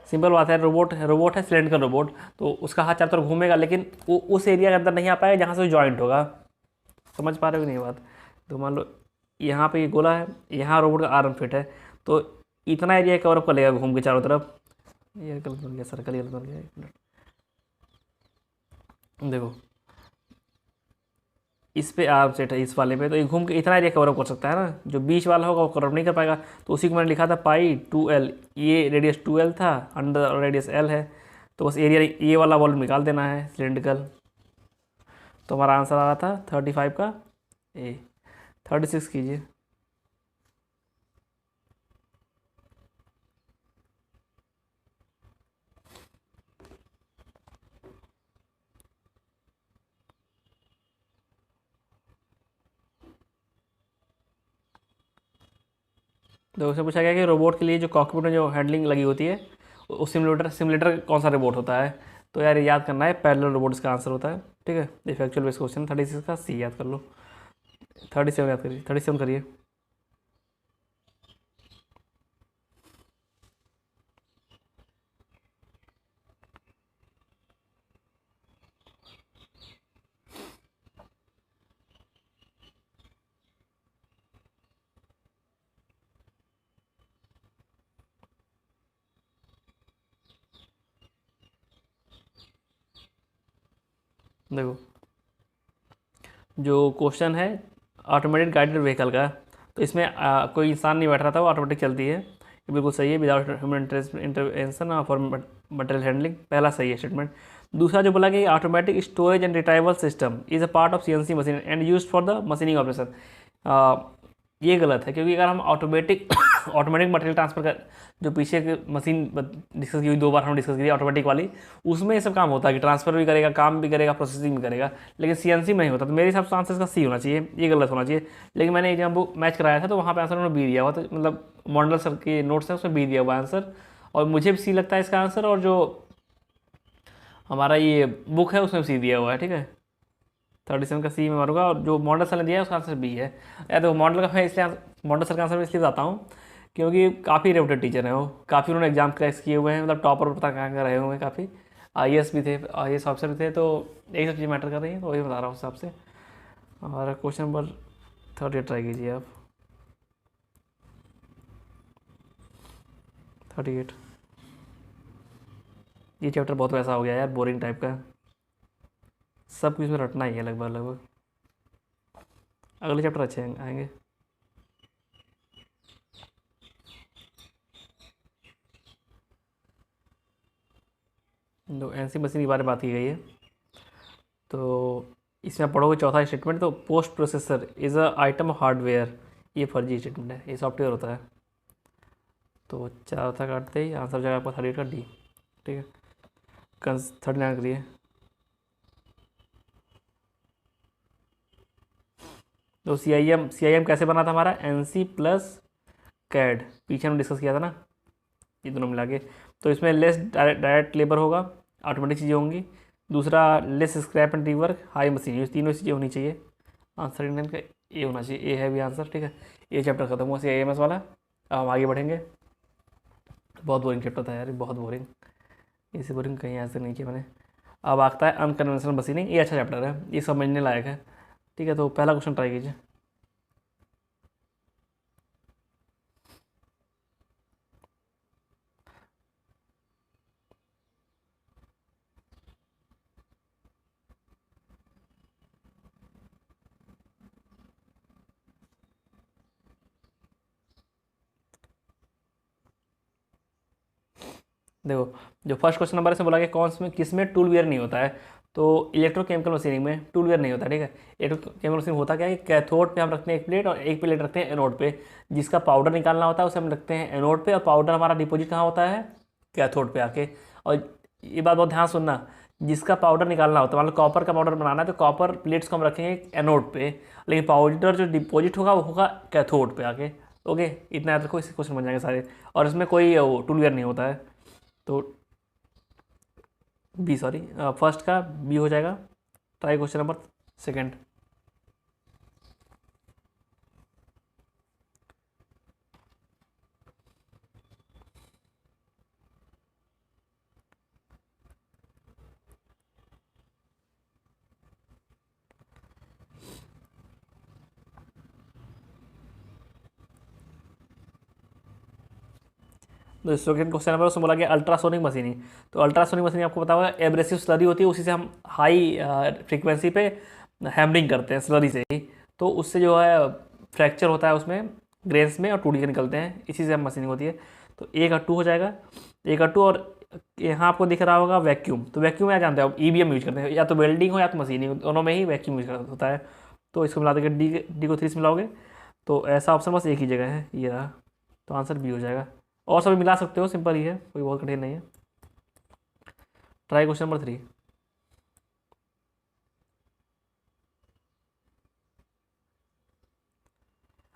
सिंपल बात है, रोबोट है सिलेंडर रोबोट, तो उसका हाथ चारों तरफ घूमेगा लेकिन वो उस एरिया के अंदर नहीं आ पाएगा जहाँ से वो जॉइंट होगा। समझ पा रहे हो कि नहीं बात? तो मान लो यहाँ पे ये गोला है, यहाँ रोबोट का आर्म फिट है, तो इतना एरिया कवर कर लेगा घूम के चारों तरफ। ये गलत बन गया, सर्कल गलत बन गया, एक मिनट। देखो, इस पे आर्म सेट है, इस वाले पे, तो ये घूम के इतना एरिया कवर कर सकता है ना, जो बीच वाला होगा वो कवर नहीं कर पाएगा। तो उसी को मैंने लिखा था पाई 2L, ये रेडियस 2L था, अंडर रेडियस L है, तो बस एरिया ये वाला वॉल्यूम निकाल देना है सिलेंड्रिकल। तो हमारा आंसर आ रहा था 35 का ए। 36 कीजिए। तो उससे पूछा गया कि रोबोट के लिए जो कॉकपिट में जो हैंडलिंग लगी होती है वो सिमुलेटर कौन सा रोबोट होता है? तो यार याद करना है, पैरेलल रोबोट इसका आंसर होता है। ठीक है, ये फैक्चुअल बेस क्वेश्चन। 36 का सी याद कर लो, 37 याद करिए, 37 करिए। देखो जो क्वेश्चन है ऑटोमेटेड गाइडेड व्हीकल का, तो इसमें कोई इंसान नहीं बैठ रहा था, वो ऑटोमेटिक चलती है, ये बिल्कुल सही है, without human intervention for material handling, पहला सही है स्टेटमेंट। दूसरा जो बोला कि automatic storage and retrieval system is a part of CNC machine and use for the machining operation, ये गलत है, क्योंकि अगर हम ऑटोमेटिक मटेरियल ट्रांसफर कर, जो पीछे की मशीन डिस्कस की हुई 2 बार हम डिस्कस की ऑटोमेटिक वाली, उसमें ये सब काम होता है कि ट्रांसफर भी करेगा, काम भी करेगा, प्रोसेसिंग भी करेगा, लेकिन सीएनसी में नहीं होता। तो मेरे हिसाब से आंसर इसका सी होना चाहिए, ये गलत होना चाहिए। लेकिन मैंने एग्जाम बुक मैच कराया था तो वहाँ पे आंसर उन्होंने बी दिया हुआ, तो मतलब मॉडल सर के नोट्स है उसमें बी दिया हुआ आंसर, और मुझे भी सी लगता है इसका आंसर, और जो हमारा ये बुक है उसमें सी दिया हुआ है, ठीक है। 37 का सी में मारूंगा, और जो मॉडल सर ने दिया है उसका आंसर बी है। या तो मॉडल का मैं इसलिए मॉडल सर का आंसर मैं इसलिए बताता हूँ क्योंकि काफ़ी रेप्यूटेड टीचर हैं वो, काफ़ी उन्होंने एग्जाम क्रैक किए हुए हैं, मतलब टॉपर पता कहाँ कहाँ रहे हुए हैं, काफ़ी आईएएस भी थे, आईएएस ऑफिसर भी थे, तो यही सब चीज़ मैटर कर रही है, तो वही बता रहा हूँ उस हिसाब से। और क्वेश्चन नंबर 30 ट्राई कीजिए आप। 38, ये चैप्टर बहुत वैसा हो गया यार, बोरिंग टाइप का, सब कुछ में रटना ही है लगभग लगभग। अगले चैप्टर अच्छे आएंगे। तो एनसी मशीन के बारे में बात की गई है, तो इसमें पढ़ोगे चौथा स्टेटमेंट, तो post processor is a item of hardware, ये फर्जी स्टेटमेंट है, ये सॉफ्टवेयर होता है। तो चौथा काटते ही आंसर जाएगा आपका 38 का डी, ठीक है। 39 के लिए तो सी आई एम कैसे बना था हमारा, एन सी प्लस कैड, पीछे हमने डिस्कस किया था ना, ये दोनों मिला के। तो इसमें लेस डायरेक्ट लेबर होगा, ऑटोमेटिक चीज़ें होंगी। दूसरा less scrap and rework, high machine use, तीनों चीज़ें होनी चाहिए। आंसर इंडियन का ए होना चाहिए, ए है भी आंसर, ठीक है। ये चैप्टर खत्म हुआ सी आई एम एस वाला, अब हम आगे बढ़ेंगे। बहुत बोरिंग चैप्टर था यार, बहुत बोरिंग, इसी बोरिंग कहीं आंसर नहीं किया मैंने। अब आता है अनकन्वेंशनल मशीनिंग, ये अच्छा चैप्टर है, ये समझने लायक है, ठीक है। तो पहला क्वेश्चन ट्राई कीजिए। देखो जो फर्स्ट क्वेश्चन नंबर इसमें बोला कि कौन में किस में टूल वियर नहीं होता है, तो इलेक्ट्रोकेमिकल मशीनिंग में टूल वियर नहीं होता है, ठीक है। इलेक्ट्रोकेमिकल मशीनिंग होता क्या है कि कैथोड पे हम रखते हैं एक प्लेट, और एक प्लेट रखते हैं एनोड पे, जिसका पाउडर निकालना होता है उसे हम रखते हैं एनोड पे, और पाउडर हमारा डिपोजिट कहाँ होता है, कैथोड पे आके। और ये बात बहुत ध्यान सुनना, जिसका पाउडर निकालना होता है, मान लो कॉपर का पाउडर बनाना है तो कॉपर प्लेट्स को हम रखेंगे एनोड पे, लेकिन पाउडर जो डिपोजिट होगा वो होगा कैथोड पे आके। ओके, इतना याद रखो, इसी क्वेश्चन बन जाएंगे सारे, और इसमें कोई टूल वियर नहीं होता है। तो बी, सॉरी फर्स्ट का बी हो जाएगा। Try question number second. तो सेकंड क्वेश्चन नंबर उसमें बोला गया अल्ट्रासोनिक मशीनिंग। तो अल्ट्रासोनिक मशीनिंग आपको पता होगा, एब्रेसिव स्लरी होती है, उसी से हम हाई फ्रीक्वेंसी पे हैमरिंग करते हैं स्लरी से ही, तो उससे जो है फ्रैक्चर होता है उसमें ग्रेन्स में, और टूट के निकलते हैं, इसी से हम मशीनिंग होती है। तो ए का 2 हो जाएगा, ए का 2। और यहाँ आपको दिख रहा होगा वैक्यूम, तो वैक्यूम क्या जानते हो, ईबीएम यूज करते हैं, या तो वेल्डिंग हो या तो मशीनिंग, दोनों में ही वैक्यूम यूज होता है। तो इसको मिला देंगे, डी को 3 से मिलाओगे, तो ऐसा ऑप्शन बस एक ही जगह है, ये रहा, तो आंसर बी हो जाएगा। और सभी मिला सकते हो, सिंपल ही है, कोई बहुत कठिन नहीं है। Try question number 3।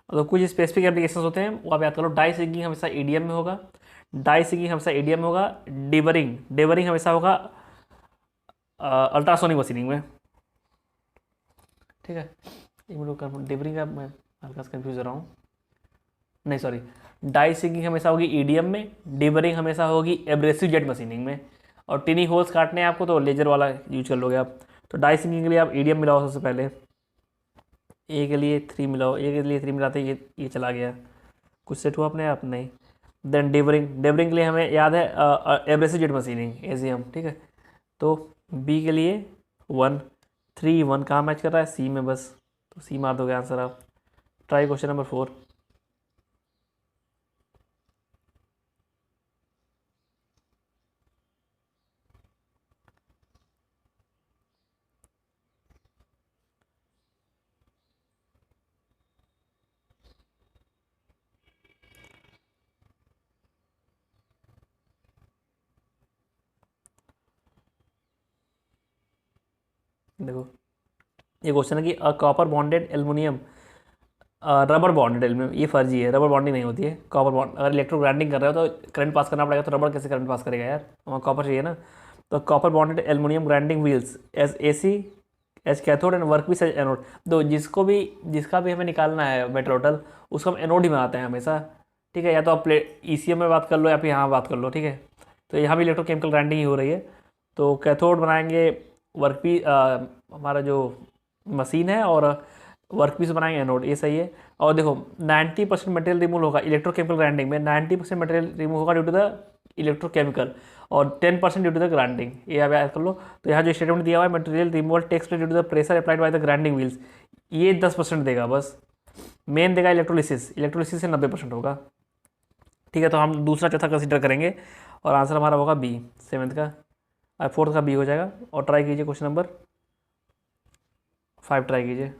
तो कुछ स्पेसिफिक एप्लीकेशन होते हैं वो आप याद करो, डाई सिंकिंग हमेशा ईडीएम में होगा, डाई सिंकिंग हमेशा ईडीएम में होगा, डेवरिंग डेवरिंग हमेशा होगा अल्ट्रासोनिक मशीनिंग में, ठीक है। एक मिनट, डेबरिंग का मैं हल्का सा कन्फ्यूज हो रहा हूँ, नहीं सॉरी, डाई सिंकिंग हमेशा होगी ईडीएम में, डेबरिंग हमेशा होगी एब्रेसिव जेट मशीनिंग में, और टिनी होल्स काटने हैं आपको तो लेजर वाला यूज कर लोगे आप। तो डाई सिंकिंग के लिए आप ईडीएम मिलाओ सबसे पहले, ए के लिए 3 मिलाओ, ए के लिए 3 मिलाते ये चला गया, कुछ सेट हुआ अपने आप नहीं। देन डेबरिंग, डेबरिंग के लिए हमें याद है एब्रेसिव जेट मशीनिंग एजीएम, ठीक है। तो बी के लिए 1 3 1 कहाँ मैच कर रहा है, सी में बस, तो सी मार दोगे आंसर आप। Try question number 4। देखो ये क्वेश्चन है कि copper bonded aluminium, rubber bonded aluminium, ये फर्जी है, रबर बॉन्डिंग नहीं होती है कॉपर बॉन्ड। अगर इलेक्ट्रो ग्राइंडिंग कर रहे हो तो करंट पास करना पड़ेगा, तो रबर कैसे करंट पास करेगा यार, वहाँ कॉपर चाहिए ना। तो copper bonded aluminium grinding wheels as AC as cathode and work piece as anode. तो जिसका भी हमें निकालना है मेटल, उसको हम एनोड ही बनाते हैं हमेशा, ठीक है। या तो आप ईसीएम में बात कर लो या फिर यहाँ बात कर लो, ठीक है। तो यहाँ भी इलेक्ट्रोकेमिकल ग्राइंडिंग ही हो रही है। तो कैथोड बनाएंगे वर्क पीस, हमारा जो मशीन है, और वर्क पीस बनाएंगे एनोड, ये सही है। और देखो 90% मटेरियल रिमूव होगा इलेक्ट्रोकेमिकल ग्राइंडिंग में, 90% मटेरियल रिमूव होगा ड्यू टू द इलेक्ट्रोकेमिकल, और 10% ड्यू टू द ग्राइंडिंग, ये आप याद कर लो। तो यहाँ जो स्टेटमेंट दिया हुआ है material removal takes place due to the pressure applied by the grinding wheels, ये 10% देगा बस। मेन देगा इलेक्ट्रोलिसिस, इलेक्ट्रोलिसिस से 90% होगा, ठीक है। तो हम दूसरा चौथा कंसिडर करेंगे, और आंसर हमारा होगा बी, 7th का, और 4th का बी हो जाएगा। और ट्राई कीजिए क्वेश्चन नंबर 5 ट्राई कीजिए।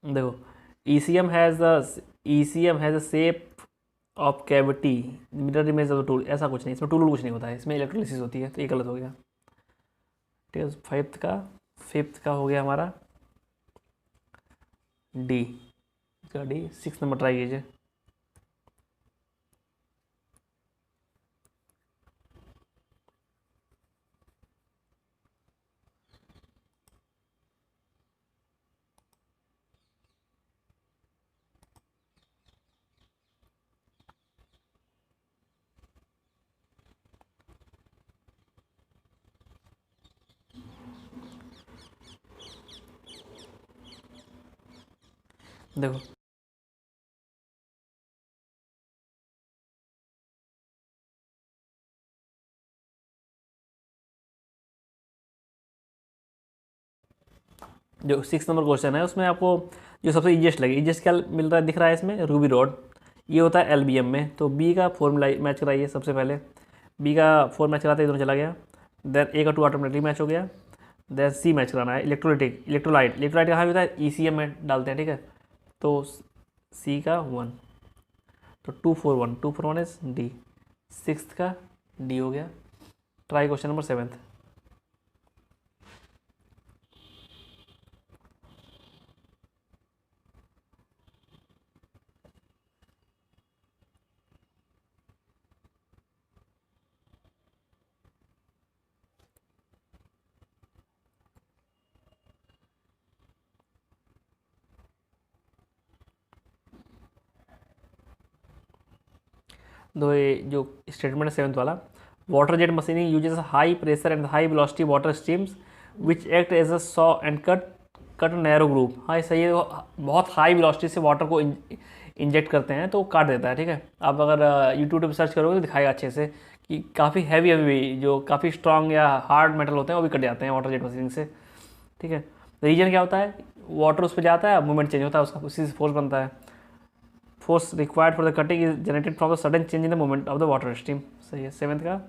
देखो ECM has the shape of cavity, mirror image of tool, ऐसा कुछ नहीं, इसमें टूल कुछ नहीं होता है, इसमें इलेक्ट्रोलिसिस होती है, तो ये गलत हो गया, ठीक है। 5th का हो गया हमारा डी, इसका डी। 6 नंबर ट्राई कीजिए। देखो जो 6 नंबर क्वेश्चन है उसमें आपको जो सबसे ईजिएस्ट लगे, ईजिएस्ट क्या मिल रहा है, दिख रहा है इसमें, रूबी रॉड, ये होता है एलबीएम में। तो बी का फॉर्मूला मैच कराइए सबसे पहले, बी का 4 मैच कराते दोनों चला गया। देन ए का 2 ऑटोमेटिक मैच हो गया। देन सी मैच कराना है, इलेक्ट्रोलाइट कहाँ भी होता है, ईसीएम में डालते हैं, ठीक है। तो सी का 1, तो 2 4 1 इज डी। 6th का डी हो गया। Try question number 7th। दो ये जो स्टेटमेंट है 7th वाला, water jet machining uses high pressure and high velocity water streams which act as a saw and cut narrow group. हाँ ये सही है, बहुत हाई वेलोसिटी से वाटर को इंजेक्ट करते हैं तो काट देता है, ठीक है। आप अगर यूट्यूब पर सर्च करोगे तो दिखाएगा अच्छे से कि काफ़ी हैवी जो काफ़ी स्ट्रॉन्ग या हार्ड मेटल होते हैं वो भी कट जाते हैं वाटर जेट मशीनिंग से, ठीक है। रीजन क्या होता है, वाटर उस पर जाता है, मूवमेंट चेंज होता है उसका, उसी से फोर्स बनता है। Force required for the cutting is generated from the sudden change in the movement of the water stream. सही है सेवन्थ का,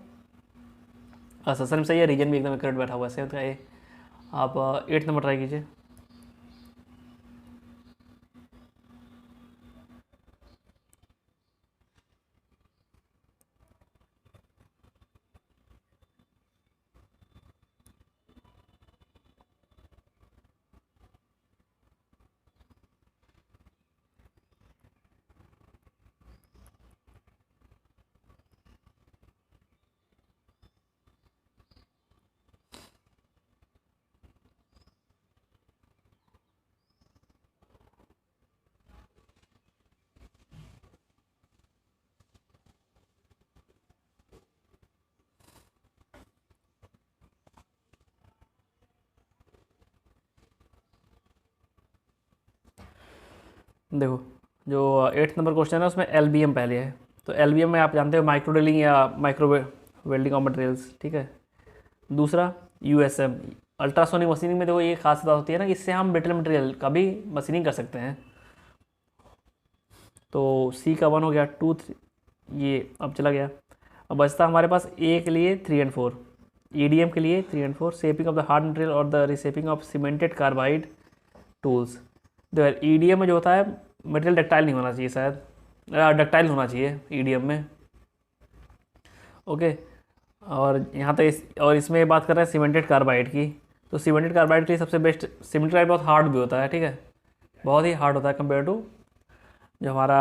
असर में सही है, रीजन भी एकदम करेक्ट बैठा हुआ है सेवन्थ का ए। आप 8th नंबर ट्राई कीजिए। देखो जो 8th नंबर क्वेश्चन है उसमें एलबीएम पहले है, तो एलबीएम में आप जानते हो माइक्रो ड्रिलिंग या माइक्रो वेल्डिंग ऑफ मटेरियल्स, ठीक है। दूसरा यूएसएम, अल्ट्रासोनिक मशीनिंग में देखो ये खास बात होती है ना, इससे हम ब्रिटल मटेरियल का भी मशीनिंग कर सकते हैं। तो सी का 1 हो गया, 2 3 ये अब चला गया। अब बचता हमारे पास ए के लिए 3 and 4, ईडीएम के लिए 3 and 4, shaping of the hard material और the reshaping of cemented carbide tools. देखो ईडीएम में जो होता है मटेरियल डक्टाइल नहीं होना चाहिए, शायद डक्टाइल होना चाहिए ईडीएम में, ओके। और यहाँ तक और इसमें बात कर रहे हैं सीमेंटेड कार्बाइड की, तो सीमेंटेड कार्बाइड के लिए सबसे बेस्ट, सीमेंटेड कार्बाइड बहुत हार्ड भी होता है, ठीक है, बहुत ही हार्ड होता है कंपेयर टू जो हमारा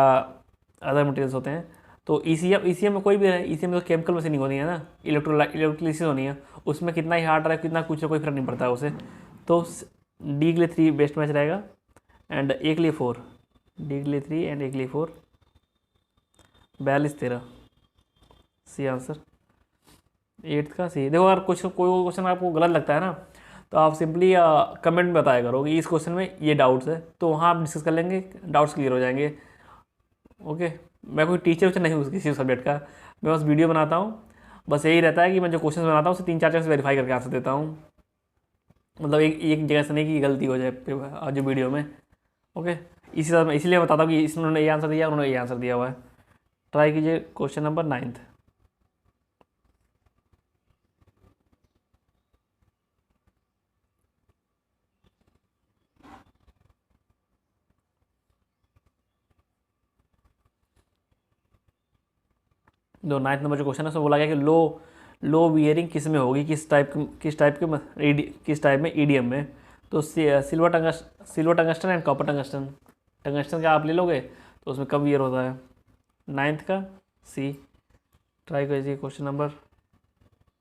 अदर मटेरियल्स होते हैं। तो ईसीएम में कोई भी है, ईसीएम में तो केमिकल मशीनिंग होनी है ना, इलेक्ट्रोलिसिस होनी है, उसमें कितना ही हार्ड रहे कितना कुछ कोई फर्क नहीं पड़ता है उसे। तो डी के लिए 3 बेस्ट मैच रहेगा एंड ए के लिए 4, डी के लिए 3 एंड ए के लिए 4, 42-13 सी आंसर 8th का सी। देखो अगर कुछ कोई क्वेश्चन आपको गलत लगता है ना, तो आप सिंपली कमेंट में बताया करो कि इस क्वेश्चन में ये डाउट्स है, तो वहाँ आप डिस्कस कर लेंगे, डाउट्स क्लियर हो जाएंगे, ओके। मैं कोई टीचर उचर नहीं हूँ किसी सब्जेक्ट का, मैं बस वीडियो बनाता हूँ, बस यही रहता है कि मैं जो क्वेश्चन बनाता हूँ उसे 3-4 जगह से वेरीफाई करके आंसर देता हूँ, मतलब एक जगह से नहीं कि गलती हो जाए जो वीडियो में, ओके। इसी तरह मैं इसलिए बताता हूँ कि इसने ये आंसर दिया, उन्होंने ये आंसर दिया हुआ है। ट्राई कीजिए क्वेश्चन नंबर 9th। जो 9th नंबर जो क्वेश्चन है उसमें बोला गया कि लो वियरिंग किस में होगी, किस टाइप में ईडीएम में। तो silver tungsten and copper tungsten, tungsten का आप ले लोगे तो उसमें कब वियर होता है, 9th का सी। ट्राई कीजिए क्वेश्चन नंबर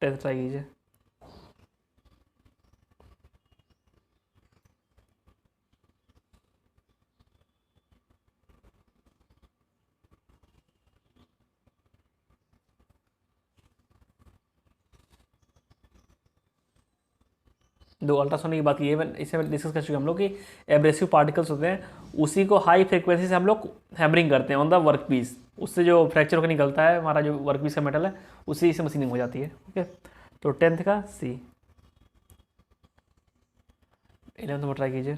10th ट्राई कीजिए। दो अल्ट्रासोनिक की बात की है, इससे डिस्कस कर चुके हैं हम लोग कि एब्रेसिव पार्टिकल्स होते हैं, उसी को हाई फ्रिक्वेंसी से हम लोग हैमरिंग करते हैं ऑन द वर्क पीस, उससे जो फ्रैक्चर होकर निकलता है हमारा जो वर्क पीस का मेटल है, उसी से मशीनिंग हो जाती है, ओके। तो 10th का सी। 11th में ट्राई कीजिए।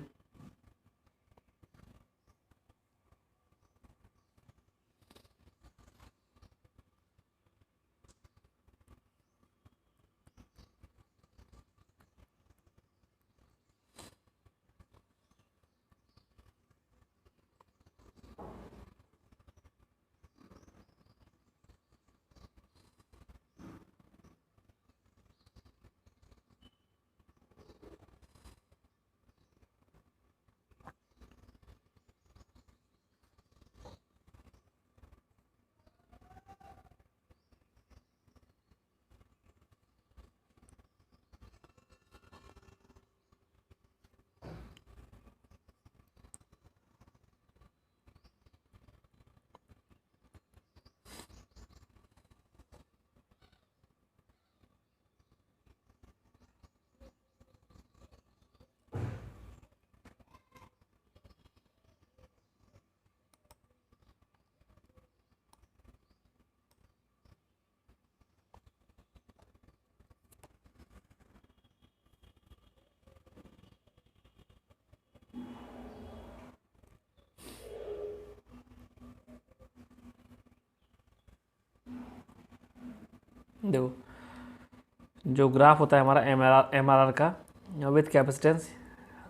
देखो, जो ग्राफ होता है हमारा एम आर आर का विथ कैपेसिटेंस,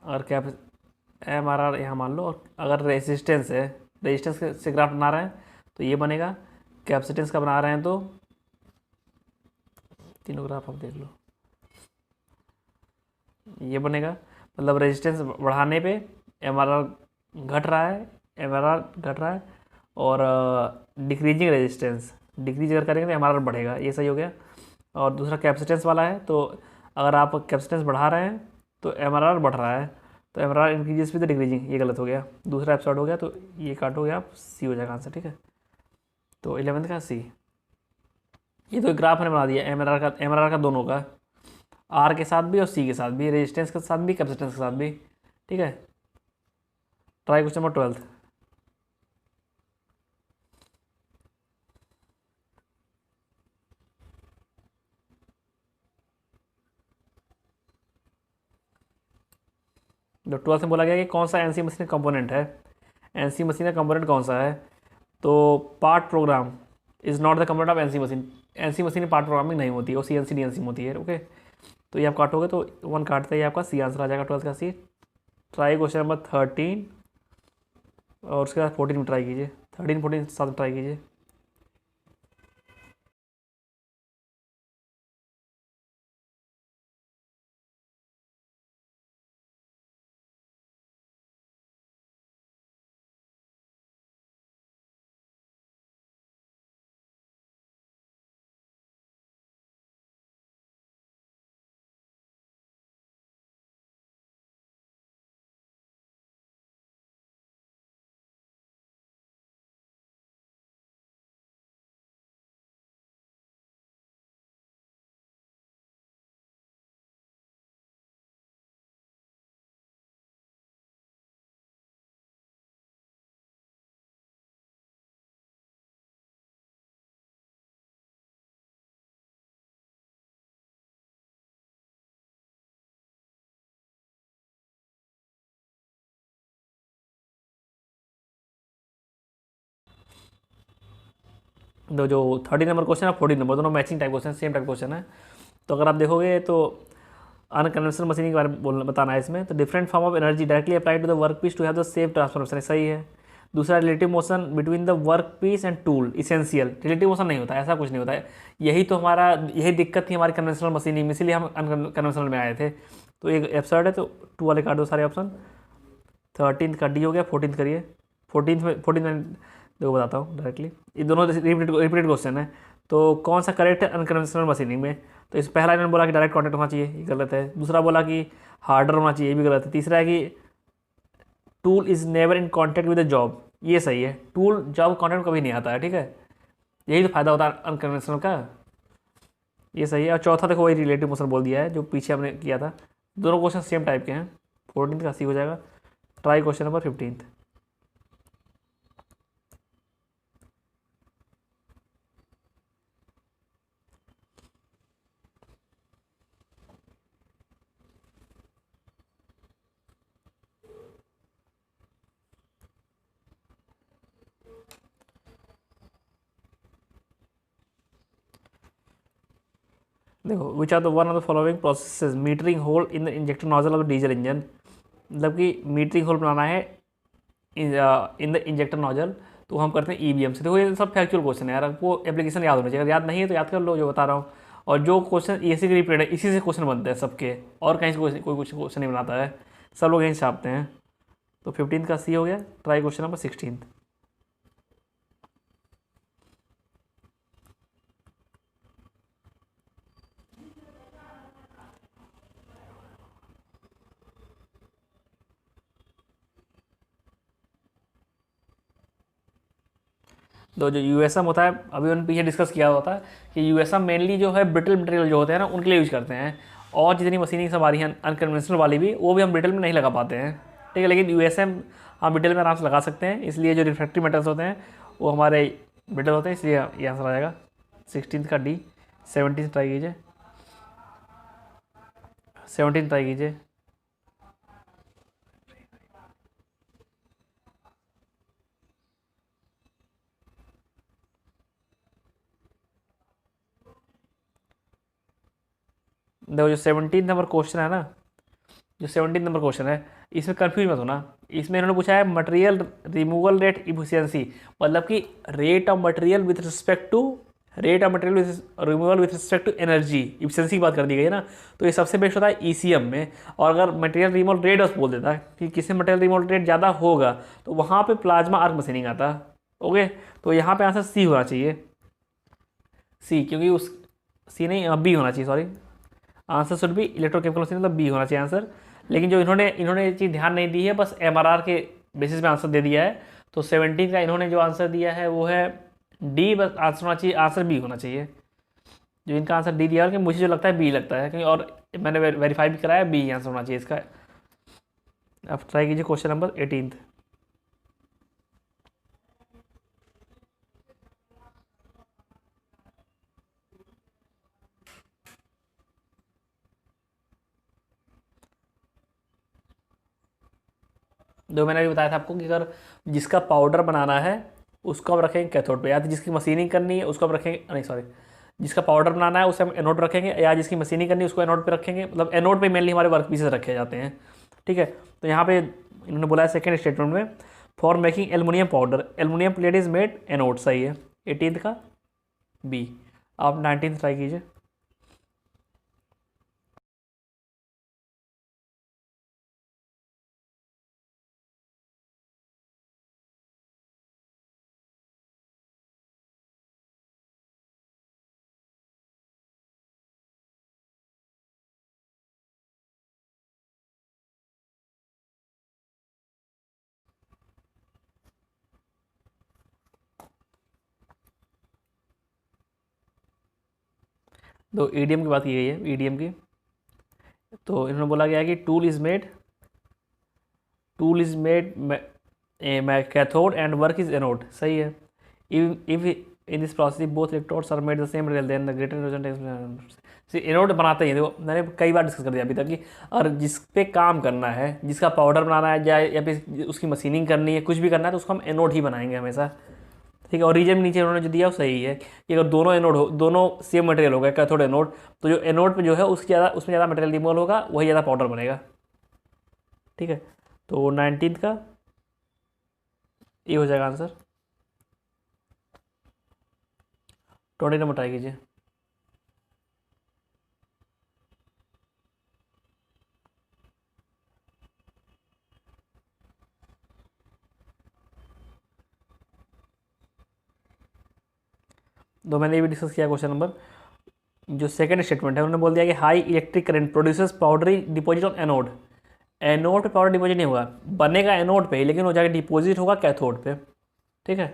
अगर एम आर आर यहाँ मान लो, और अगर रेजिस्टेंस है, रेजिस्टेंस से ग्राफ बना रहे हैं तो ये बनेगा, कैपेसिटेंस का बना रहे हैं तो तीनों ग्राफ आप देख लो, ये बनेगा। मतलब रेजिस्टेंस बढ़ाने पे एम आर आर घट रहा है, एम आर आर घट रहा है, और डिक्रीजिंग रेजिस्टेंस, डिक्रीज अगर करेंगे तो एम आर आर बढ़ेगा, ये सही हो गया। और दूसरा कैपेसिटेंस वाला है, तो अगर आप कैपेसिटेंस बढ़ा रहे हैं तो एम आर आर बढ़ रहा है, तो M R R increases with decreasing, ये गलत हो गया, दूसरा एब्सॉर्ड हो गया, तो ये काट हो गया, आप सी हो जाएगा आंसर, ठीक है। तो 11th का सी। ये तो ग्राफ मैंने बना दिया एम आर आर का दोनों का, आर के साथ भी और सी के साथ भी, रेजिस्टेंस के साथ भी, कैपेसिटेंस के साथ भी, ठीक है। Try question number 12। जो 12th में बोला गया कि कौन सा एनसी मशीन का कंपोनेंट है, एनसी मशीन का कंपोनेंट कौन सा है, तो part program is not the component of NC machine. NC machine में पार्ट प्रोग्रामिंग नहीं होती है, वो C N C D N C में होती है, ओके। तो ये आप काटोगे तो 1 काटते ही आपका सी आंसर आ जाएगा 12th का सी। ट्राई क्वेश्चन नंबर 13 और उसके बाद 14 में ट्राई कीजिए, 13 14 साथ में ट्राई कीजिए। दो जो 30 नंबर क्वेश्चन है, 14 नंबर, दोनों matching type question, same type question है। तो अगर आप देखोगे तो अनकन्वेंशनल मशीनिंग के बारे में बोलना बताना है इसमें, तो different form of energy directly applied to the work piece to have the same transformation, सही है। दूसरा, relative motion between the work piece and tool essential, relative motion नहीं होता है, ऐसा कुछ नहीं होता है। यही दिक्कत थी हमारी कन्वेंशनल मशीनिंग में, इसीलिए हम अनकन्वेंशनल में आए थे। तो एक एब्सर्ड है, तो 2 वाले काट दो सारे ऑप्शन। 13th का डी हो गया, 14th करिए। 14th में देखो बताता हूँ डायरेक्टली, ये दोनों रिपीटेड क्वेश्चन है। तो कौन सा करेक्ट है अनकन्वेंशनल मशीनिंग में, तो इस पहला इन्होंने बोला कि डायरेक्ट कॉन्टैक्ट होना चाहिए, ये गलत है। दूसरा बोला कि हार्डर होना चाहिए, ये भी गलत है। तीसरा है कि tool is never in contact with the job, ये सही है, टूल जॉब कॉन्टैक्ट कभी नहीं आता है, ठीक है। यही तो फायदा होता है अनकन्वेंशनल का, ये सही है। और चौथा देखो वही रिलेटिव मोशन बोल दिया है जो पीछे हमने किया था, दोनों क्वेश्चन सेम टाइप के हैं। 14th का सी हो जाएगा। Try question number 15। देखो, which are the one of the following processes metering hole in the injector nozzle of diesel engine, मतलब कि मीटरिंग होल बनाना है इन द इंजेक्टर नोजल, तो हम करते हैं ईबीएम से। देखो ये सब फैक्चुअल क्वेश्चन है यार, आपको एप्लीकेशन याद होना चाहिए, याद नहीं है तो याद कर लो जो बता रहा हूँ। और जो क्वेश्चन इसी के रिपीट है, इसी से क्वेश्चन बनते हैं सबके, और कहीं से कोई कुछ क्वेश्चन नहीं बनाता है, सब लोग यहीं से छापते हैं। तो 15th का सी हो गया। Try question number 16। तो जो यूएसएम होता है, अभी उन्होंने पीछे डिस्कस किया होता है कि यूएसएम मेनली जो है ब्रिटल मटेरियल जो होते हैं ना, उनके लिए यूज करते हैं। और जितनी मशीनिंग सब आ रही हैं अनकन्वेंशनल वाली भी, वो भी हम ब्रिटल में नहीं लगा पाते हैं, ठीक है। लेकिन यूएसएम हम ब्रिटल में आराम से लगा सकते हैं, इसलिए जो रिफ्रैक्टिव मेटल्स होते हैं वो हमारे ब्रिटल होते हैं, इसलिए ये आंसर आ जाएगा 16th का डी। 17 ट्राई कीजिए, 17 ट्राई कीजिए। देखो जो 17 नंबर क्वेश्चन है ना, जो 17 नंबर क्वेश्चन है, इसमें कंफ्यूज मत होना। इसमें इन्होंने पूछा है मटेरियल रिमूवल रेट इफिशियंसी, मतलब कि rate of material with respect to rate of material removal with respect to energy efficiency की बात कर दी गई है ना। तो ये सबसे बेस्ट होता है ईसीएम में। और अगर मटेरियल रिमूवल रेट बस बोल देता कि किसी मटेरियल रिमूवल रेट ज़्यादा होगा तो वहाँ पे प्लाज्मा आर्क मशीनिंग आता। ओके, तो यहाँ पे आंसर सी होना चाहिए, सी, क्योंकि उस सी नहीं बी होना चाहिए, सॉरी। आंसर शुड भी इलेक्ट्रोकेमिकल मशीन, मतलब बी होना चाहिए आंसर। लेकिन जो इन्होंने ये चीज़ ध्यान नहीं दी है, बस एमआरआर के बेसिस पे आंसर दे दिया है। तो 17 का इन्होंने जो आंसर दिया है वो है डी, बस आंसर होना चाहिए, आंसर बी होना चाहिए। जो इनका आंसर डी दिया है, कि मुझे जो लगता है बी लगता है, क्योंकि और मैंने वेरीफाई भी कराया, बी आंसर होना चाहिए इसका। अब ट्राई कीजिए क्वेश्चन नंबर 18। जो मैंने अभी बताया था आपको कि अगर जिसका पाउडर बनाना है उसको हम रखेंगे कैथोड पे, या तो जिसकी मशीनिंग करनी है उसको हम रखेंगे, नहीं सॉरी, जिसका पाउडर बनाना है उसे हम एनोड रखेंगे, या जिसकी मशीनिंग करनी है उसको एनोड पे रखेंगे। मतलब एनोड पे मेनली हमारे वर्क पीसेस रखे जाते हैं। ठीक है, तो यहाँ पे इन्होंने बोला है सेकेंड स्टेटमेंट में for making aluminium powder aluminium plate is made anode, सही है 18 का बी। आप 19 ट्राई कीजिए। तो ईडीएम की बात की गई है, ईडीएम की। तो इन्होंने बोला गया है कि tool is made cathode and work is anode, सही है। If in this process both electrodes are made the same material then the greater result anode बनाते हैं। देखो मैंने कई बार डिस्कस कर दिया अभी तक कि और जिस पे काम करना है, जिसका पाउडर बनाना है या फिर उसकी मशीनिंग करनी है, कुछ भी करना है, तो उसको हम एनोड ही बनाएंगे हमेशा। ठीक है, और रीजन नीचे उन्होंने जो दिया वो सही है कि अगर दोनों एनोड हो, दोनों सेम मटेरियल होगा कैथोड एनोड, तो जो एनोड पे जो है उसमें ज़्यादा मटेरियल रिमूवल होगा, वही ज़्यादा पाउडर बनेगा। ठीक है, तो 19 का ये हो जाएगा आंसर। 20 नंबर ट्राई कीजिए। तो मैंने ये भी डिस्कस किया क्वेश्चन नंबर, जो सेकंड स्टेटमेंट है उन्होंने बोल दिया कि high electric current produces powdery deposit on anode. Anode पे पाउडर डिपॉजिट नहीं होगा, बनेगा एनोड पे ही, लेकिन वो जाकर डिपॉजिट होगा कैथोड पे। ठीक है,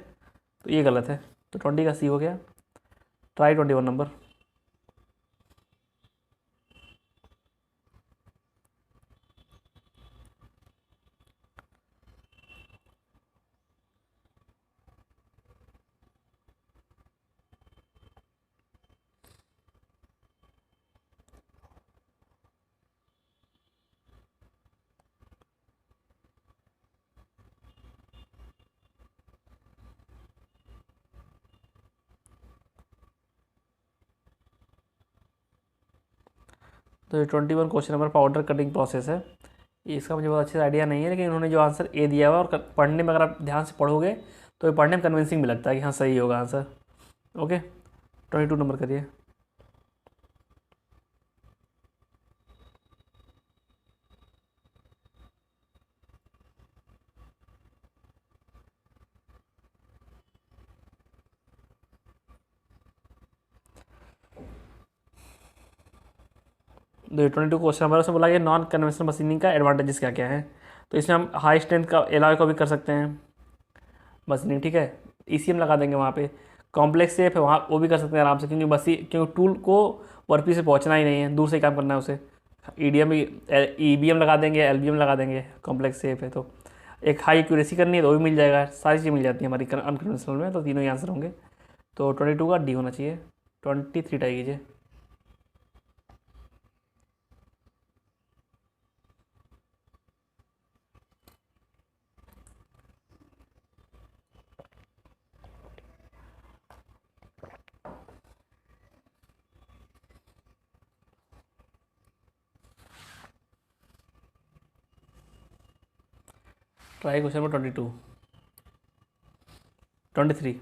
तो ये गलत है, तो 20 का सी हो गया। Try 21 number. तो ये 21 question number powder cutting process है। इसका मुझे बहुत अच्छे से आइडिया नहीं है, लेकिन उन्होंने जो आंसर ए दिया हुआ और पढ़ने में अगर आप ध्यान से पढ़ोगे तो ये पढ़ने में कन्विंसिंग भी लगता है कि हाँ सही होगा आंसर। ओके, 22 नंबर करिए। तो 22 क्वेश्चन नंबर उसमें बोला कि नॉन कन्वेंशनल मशीनिंग का एडवांटेजेस क्या क्या है। तो इसमें हम हाई स्ट्रेंथ का एलॉय को भी कर सकते हैं मशीनिंग। ठीक है, ईसीएम लगा देंगे वहाँ पे। कॉम्प्लेक्स शेप है वहाँ, वो भी कर सकते हैं आराम से, क्योंकि टूल को वर्कपीस से पहुँचना ही नहीं है, दूर से ही काम करना है उसे। ईडीएम ईबीएम लगा देंगे, एलबीएम लगा देंगे, कॉम्प्लेक्स शेप है तो। एक हाई एक्यूरेसी करनी है तो वो भी मिल जाएगा, सारी चीज़ मिल जाती है हमारी अनकन्वेंशनल में, तो तीनों ही आंसर होंगे। तो 22 का डी होना चाहिए। 23 ट्राई कीजिए। Try question number 22, 23।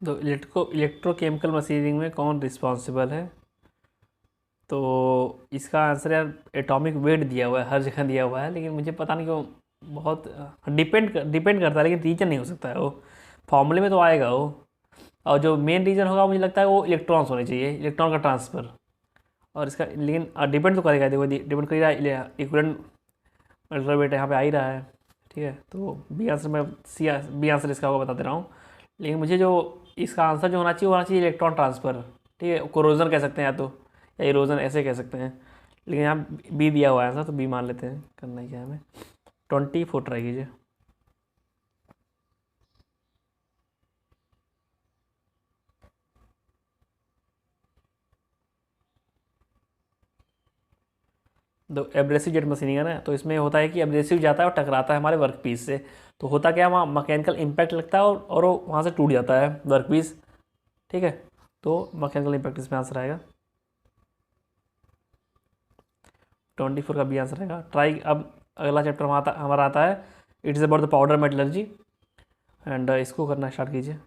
तो इलेक्ट्रोकेमिकल मशीनिंग में कौन रिस्पॉन्सिबल है? तो इसका आंसर यार एटॉमिक वेट दिया हुआ है, हर जगह दिया हुआ है, लेकिन मुझे पता नहीं क्यों, बहुत डिपेंड करता है, लेकिन रीजन नहीं हो सकता है वो। फॉर्मूले में तो आएगा वो। और जो मेन रीजन होगा मुझे लगता है वो इलेक्ट्रॉन्स होने चाहिए, इलेक्ट्रॉन का ट्रांसफ़र। और इसका लेकिन डिपेंड तो करेगा, देखो डिपेंड करेगा इक्विवेलेंट अल्ट्रा वेट यहाँ पे आ ही रहा है। ठीक है, तो बी आंसर मैं बी आंसर इसका होगा बता दे रहा हूँ। लेकिन मुझे जो इसका आंसर जो होना चाहिए वो होना चाहिए इलेक्ट्रॉन ट्रांसफ़र। ठीक है, कोरोजन कह सकते हैं या इरोजन ऐसे कह सकते हैं, लेकिन यहाँ बी दिया हुआ है आंसर, तो बी मान लेते हैं। करना ही क्या है हमें। 24 ट्राई कीजिए। तो एब्रेसिव जेट मशीनिंग है ना, तो इसमें होता है कि एब्रेसिव जाता है और टकराता है हमारे वर्क पीस से। तो होता क्या है, वहाँ मैकेनिकल इम्पैक्ट लगता है और वो वहाँ से टूट जाता है वर्क पीस। ठीक है, तो मैकेनिकल इम्पैक्ट इसमें आंसर आएगा। 24 का भी आंसर आएगा। ट्राई। अब अगला चैप्टर हमारा आता है, it is about the powder metallurgy, and इसको करना स्टार्ट कीजिए।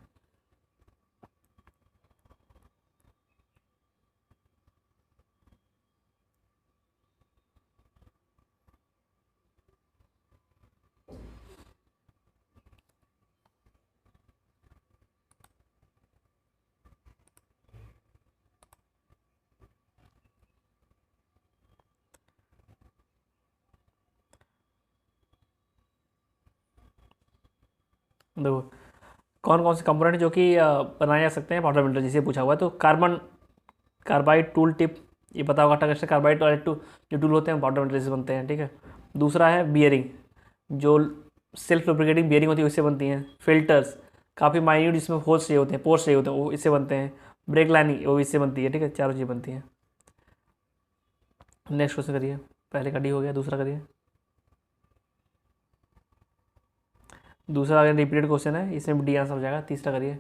देखो, कौन कौन से कंपोनेंट जो कि बनाए जा सकते हैं पाउडर मेटलर्जी से पूछा हुआ है। तो कार्बन कार्बाइड टूल टिप, ये पता होगा, टंगस्टन कार्बाइड और जो टूल होते हैं पाउडर मेटल से बनते हैं। ठीक है, दूसरा है बियरिंग, जो सेल्फ लुब्रिकेटिंग बियरिंग होती है उससे बनती हैं। फिल्टर्स, काफ़ी माइन्यूट जिसमें होल्स चाहिए होते हैं, पोर्स चाहिए होते हैं, वो इससे बनते हैं। ब्रेक लाइनिंग वो इससे बनती है। ठीक है, चारों चीज़ें बनती हैं। नेक्स्ट क्वेश्चन करिए। पहले का डी हो गया, दूसरा करिए। दूसरा अगर रिपीटेड क्वेश्चन है, इसमें डी आंसर हो जाएगा। तीसरा करिए।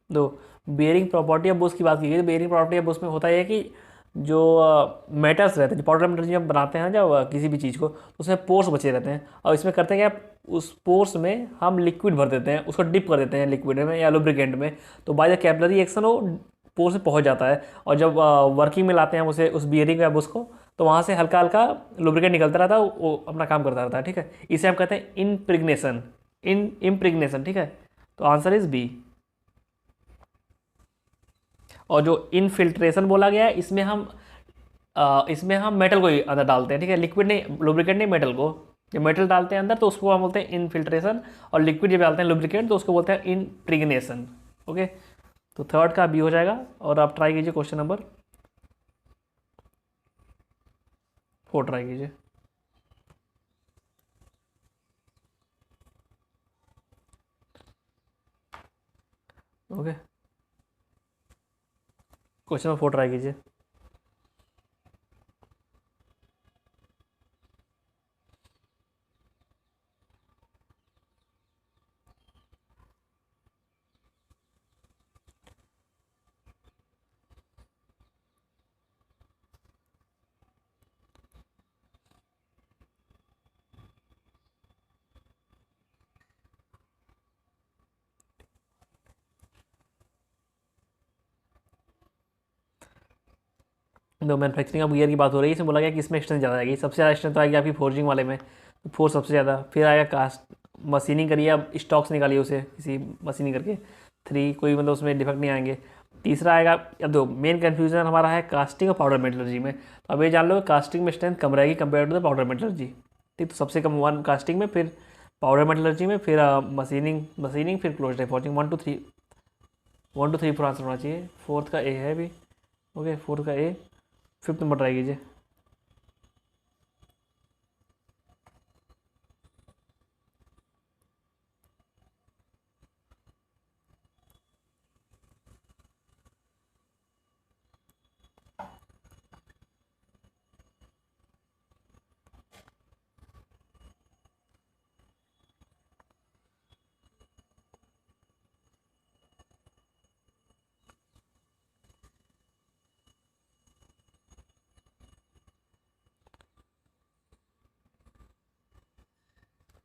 दो, बेयरिंग प्रॉपर्टी ऑफ बुश की बात की गई, तो बेयरिंग प्रॉपर्टी ऑफ बुश में होता है कि जो मेटल्स रहते हैं, जो पाउडर मेटल जब बनाते हैं जब किसी भी चीज़ को, तो उसमें पोर्स बचे रहते हैं। और इसमें करते हैं क्या, उस पोर्स में हम लिक्विड भर देते हैं, उसको डिप कर देते हैं लिक्विड में या लुब्रिकेंट में। तो बाय द कैपिलरी एक्शन वो पोर्स में पहुंच जाता है। और जब वर्किंग में लाते हैं उसे, उस बियरिंग या बुश को, तो वहाँ से हल्का हल्का लुब्रिकेंट निकलता रहता है, वो अपना काम करता रहता है। ठीक है, इसे हम कहते हैं इम्प्रिग्नेशन। इम्प्रिग्नेशन। ठीक है, तो आंसर इज बी। और जो इनफिल्ट्रेशन बोला गया है, इसमें हम मेटल को ही अंदर डालते हैं। ठीक है, लिक्विड नहीं, लुब्रिकेंट नहीं, मेटल को। जब मेटल डालते हैं अंदर तो उसको हम बोलते हैं इनफिल्ट्रेशन, और लिक्विड जब डालते हैं लुब्रिकेंट तो उसको बोलते हैं इनप्रिग्नेशन। ओके, तो थर्ड का बी हो जाएगा। और आप ट्राई कीजिए क्वेश्चन नंबर 4 ट्राई कीजिए। ओके, क्वेश्चन नंबर 4 ट्राई कीजिए। तो मैनुफैक्चरिंग ऑफ गियर की बात हो रही है, इसमें बोला गया कि इसमें स्ट्रेंथ ज़्यादा आएगी। सबसे ज़्यादा स्ट्रेंथ आएगी आपकी फोर्जिंग वाले में, तो फोर सबसे ज़्यादा। फिर आएगा कास्ट, मशीनिंग करिए, अब स्टॉक्स निकालिए उसे किसी मशीनिंग करके। 3 कोई मतलब उसमें डिफेक्ट नहीं आएंगे। तीसरा आएगा, अब दो मेन कन्फ्यूजन हमारा है कास्टिंग और पाउडर मेटलर्जी में। तो अब ये जान लो कास्टिंग में स्ट्रेंथ कम रहेगी compare to the powder metallurgy. ठीक, तो सबसे कम 1 कास्टिंग में, फिर पाउडर मेटलर्जी में, फिर मशीनिंग फिर क्लोज फॉर्जिंग। 1 2 3 4 आंसर होना चाहिए। फोर्थ का ए है भी। ओके, फोर्थ का ए। फिफ्थ नंबर ट्राई कीजिए।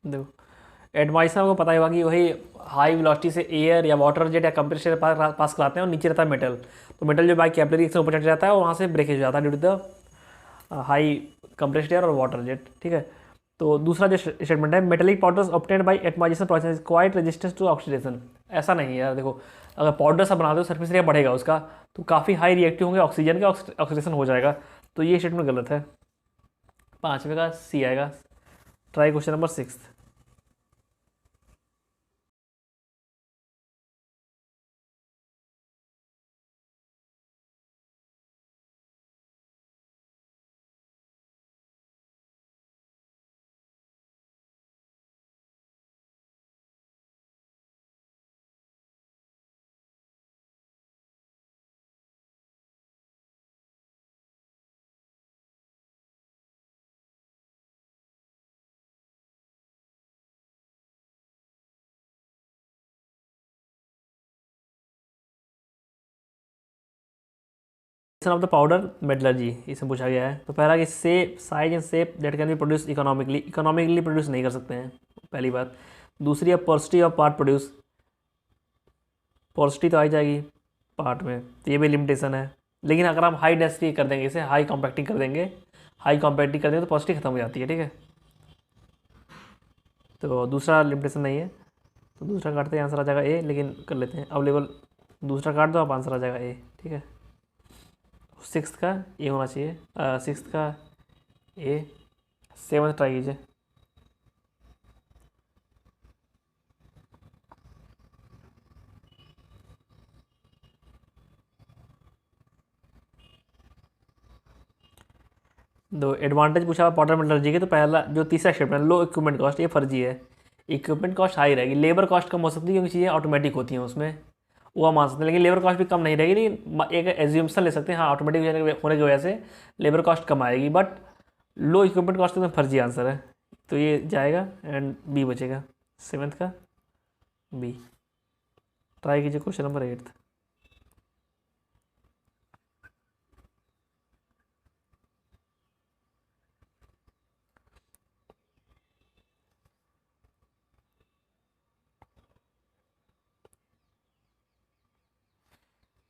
देखो एटमॉइसन आपको पता ही होगा कि वही हाई वेलोसिटी से एयर या वाटर जेट या कंप्रेसर पास कराते हैं और नीचे रहता है मेटल। तो मेटल जो बाई कैपिलरी से ऊपर चढ़ जाता है और वहाँ से ब्रेकेज हो जाता है due to the high compressed air और वाटर जेट, ठीक है। तो दूसरा जो स्टेटमेंट है, metallic powders obtained by atomisation process quite resistance to oxidation. ऐसा नहीं है यार, देखो अगर पाउडर सा बनाते हो सरफेस एरिया बढ़ेगा उसका, तो काफ़ी हाई रिएक्टिव होंगे ऑक्सीजन का, ऑक्सीडेशन हो जाएगा। तो ये स्टेटमेंट गलत है। पाँचवें का सी आएगा। Try question number 6। Of the powder metallurgy इसमें पूछा गया है। तो पहला कि shape, size and shape that can be produce economically, economically produce नहीं कर सकते हैं, पहली बात। दूसरी है पोर्सिटी ऑफ पार्ट प्रोड्यूस, पोर्सिटी तो आ ही जाएगी पार्ट में, तो ये भी लिमिटेशन है। लेकिन अगर हम हाई डेंसिटी कर देंगे, इसे हाई कॉम्पैक्टिंग कर देंगे, हाई कॉम्पैक्टिंग कर देंगे तो पोर्सिटी खत्म हो जाती है, ठीक है। तो दूसरा लिमिटेशन नहीं है, तो दूसरा काटते हैं, आंसर आ जाएगा ए। लेकिन कर लेते हैं अवेलेबल, दूसरा काट दो आप, आंसर आ जाएगा ए, ठीक है। सिक्स्थ का ए होना चाहिए, सिक्स्थ का ए। सेवन्थ ट्राई कीजिए। दो एडवांटेज पूछा पाउडर मेटलर्जी के, तो पहला जो तीसरा स्टेप है, लो इक्विपमेंट कॉस्ट, ये फर्जी है। इक्विपमेंट कॉस्ट हाई रहेगी, लेबर कॉस्ट कम हो सकती है क्योंकि चीज़ें ऑटोमेटिक होती हैं उसमें, वो हम मान सकते हैं। लेकिन लेबर कॉस्ट भी कम नहीं रहेगी, लेकिन एक एज्यूम्सन ले सकते हैं, हाँ ऑटोमेटिक होने की वजह से लेबर कॉस्ट कम आएगी, बट लो इक्विपमेंट कॉस्ट एकदम फर्जी आंसर है। तो ये जाएगा एंड बी बचेगा, सेवन्थ का बी। ट्राई कीजिए क्वेश्चन नंबर 8।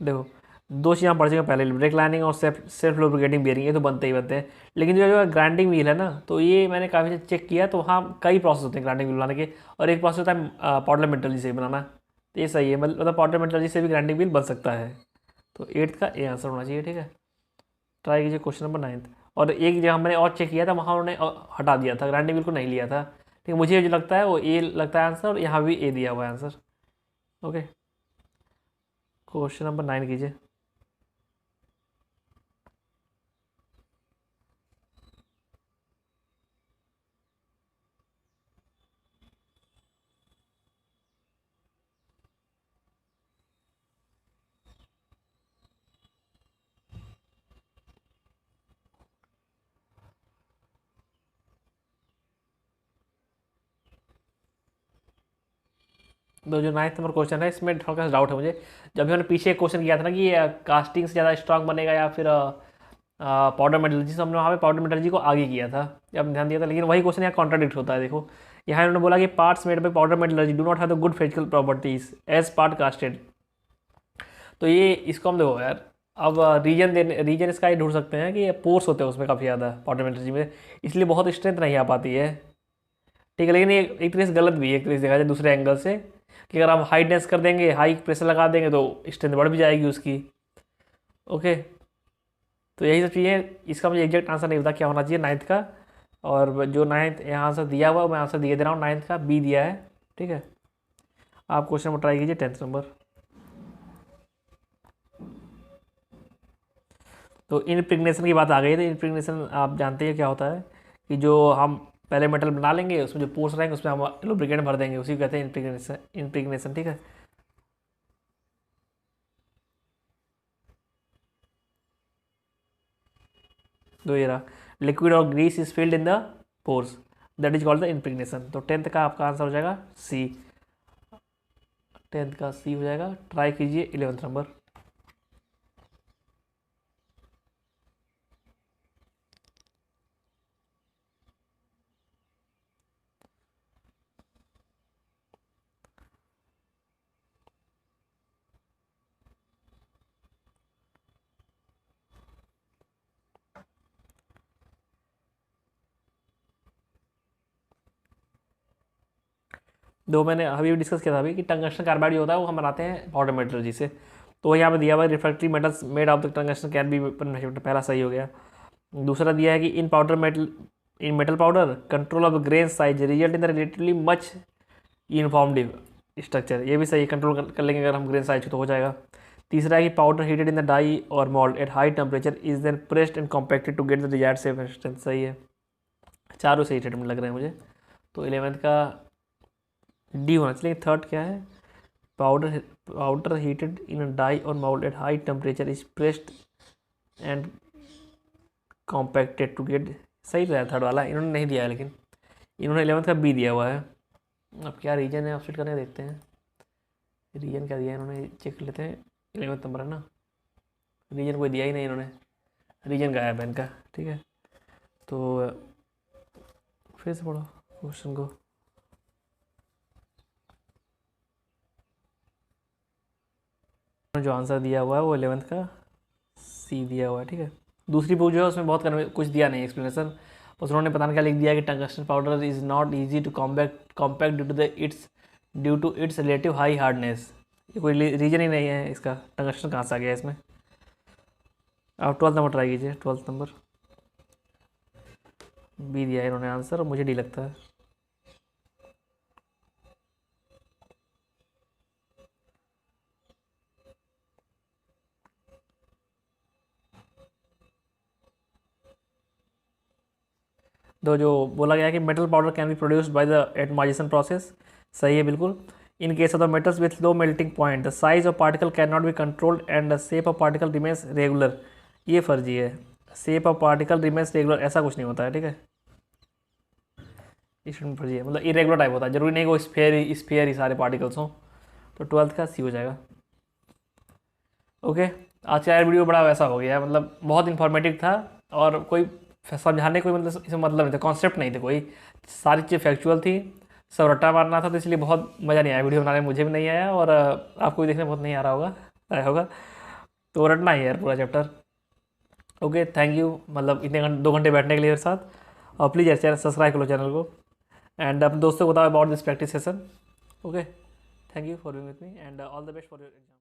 देखो दो चीज़ हम पढ़ चुके हैं पहले, ब्रेक लाइनिंग और सेल्फ लुब्रिकेटिंग बियरिंग, ये तो बनते ही बनते हैं। लेकिन जो ग्राइंडिंग व्हील है ना, तो ये मैंने काफ़ी चेक किया, तो वहाँ कई प्रोसेस होते हैं ग्राइंडिंग व्हील बनाने के, और एक प्रोसेस होता है पाउडर मेटलर्जी से बनाना। तो ये सही है, मतलब पाउडर मेटलर्जी से भी ग्राइंडिंग व्हील बन सकता है। तो एट्थ का ए आंसर होना चाहिए, ठीक है। ट्राई कीजिए क्वेश्चन नंबर 9। और एक जगह मैंने और चेक किया था, वहाँ उन्होंने हटा दिया था, ग्राइंडिंग व्हील को नहीं लिया था। लेकिन मुझे जो लगता है वो ए लगता है आंसर, और यहाँ भी ए दिया हुआ है आंसर। ओके, क्वेश्चन नंबर 9 कीजिए। तो जो 9th नंबर क्वेश्चन है, इसमें थोड़ा सा डाउट है मुझे। जब भी मैंने पीछे एक क्वेश्चन किया था ना कि कास्टिंग से ज़्यादा स्ट्रांग बनेगा या फिर पाउडर मेटलर्जी, से हमने वहाँ पे पाउडर मेटलर्जी को आगे किया था, जब ध्यान दिया था। लेकिन वही क्वेश्चन यहाँ कॉन्ट्राडिक्ट होता है। देखो यहाँ इन्होंने बोला कि parts made by powder metallurgy do not have the good physical properties as part casted. तो ये इसको हम देखो यार, अब रीजन इसका ये ढूंढ सकते हैं कि पोर्स होते हैं उसमें काफ़ी ज़्यादा पाउडर मेटलर्जी में, इसलिए बहुत स्ट्रेंथ नहीं आ पाती है, ठीक है। लेकिन ये एक तरीके से गलत भी है, एक तरीके से देखा जाए दूसरे एंगल से, कि अगर हम हाई डेंस कर देंगे, हाई प्रेशर लगा देंगे, तो स्ट्रेंथ बढ़ भी जाएगी उसकी। ओके, तो यही सब चीज़ें, इसका मुझे एग्जैक्ट आंसर नहीं पता क्या होना चाहिए 9th का। और जो 9th यहाँ आंसर दिया हुआ, मैं आंसर दिए दे रहा हूँ, 9th का बी दिया है, ठीक है। आप क्वेश्चन नंबर ट्राई कीजिए, 10th नंबर। तो इनप्रिग्नेशन की बात आ गई, तो इनप्रिग्नेशन आप जानते हैं क्या होता है, कि जो हम पहले मेटल बना लेंगे, उसमें जो पोर्स रहेंगे उसमें हम लुब्रिकेंट भर देंगे, उसी को कहते हैं इनप्रिग्नेशन, इनप्रिग्नेशन, ठीक है। तो ये रहा, लिक्विड और grease is filled in the pores, that is called the impregnation. तो 10th का आपका आंसर हो जाएगा सी, 10th का सी हो जाएगा। ट्राई कीजिए 11th नंबर। दो मैंने अभी भी डिस्कस किया था अभी कि टंगस्टन कार्बाइड जो होता है वो हम बनाते हैं पाउडर मेटलर्जी से। तो यहाँ पे दिया हुआ है refractory metals made of the tungsten can be, पहला सही हो गया। दूसरा दिया है कि in powder metal, in metal powder control of grain size result in the relatively much uniformed structure, ये भी सही, कंट्रोल कर लेंगे अगर हम ग्रेन साइज तो हो जाएगा। तीसरा है कि powder heated in the die और mold at high temperature is then pressed and compacted to get the desired shape and strength, सही है। चारों सही स्टेटमेंट लग रहे हैं मुझे। तो 11th का डी होना चाहिए। थर्ड क्या है, powder heated in a die और mold at high temperature is pressed and compacted to get, सही रहा थर्ड वाला, इन्होंने नहीं दिया है लेकिन इन्होंने 11th का बी दिया हुआ है। अब क्या रीजन है ऑप्शन करने देखते हैं, रीजन क्या दिया है इन्होंने, चेक कर लेते हैं। 11th नंबर है ना, रीजन कोई दिया ही नहीं इन्होंने, रीजन गायब है इनका, ठीक है। तो फिर से पढ़ो क्वेश्चन को। जो आंसर दिया हुआ है वो 11th का सी दिया हुआ है, ठीक है। दूसरी बुक जो है उसमें बहुत कुछ दिया नहीं एक्सप्लेनेशन, बस उन्होंने पता नहीं क्या लिख दिया कि tungsten powder is not easy to compact due to its relative high hardness. ये कोई रीजन ही नहीं है इसका, टंगस्टन कहाँ से आ गया इसमें। आप 12th नंबर ट्राई कीजिए, 12th नंबर बी दिया है इन्होंने आंसर, और मुझे डी लगता है। तो जो बोला गया है कि metal powder can be produced by the atomization process, सही है बिल्कुल। In case of the metals with low melting point the size of particle can not be controlled and the shape of particle remains regular, ये फर्जी है। Shape of particle remains regular ऐसा कुछ नहीं होता है, ठीक है, इसमें फर्जी है, मतलब इरेगुलर टाइप होता है, जरूरी नहीं कि वो स्फेयर ही सारे पार्टिकल्स हों। तो 12th का सी हो जाएगा। ओके, आज का यार वीडियो बड़ा वैसा हो गया, मतलब बहुत इन्फॉर्मेटिव था और कोई समझाने कोई मतलब इसमें मतलब नहीं था, कॉन्सेप्ट नहीं थे कोई, सारी चीज़ फैक्चुअल थी, सब रट्टा मारना था, तो इसलिए बहुत मज़ा नहीं आया वीडियो बनाने में, मुझे भी नहीं आया और आपको भी देखने में बहुत नहीं आ रहा होगा, आया होगा। तो रटना ही है यार पूरा चैप्टर। ओके, थैंक यू, मतलब इतने 2 घंटे बैठने के लिए मेरे साथ। और प्लीज़ यार चैनल सब्सक्राइब करो चैनल को, एंड अपने दोस्तों को बताओ about this practice session. Okay, thank you for being with me and all the best for your exam.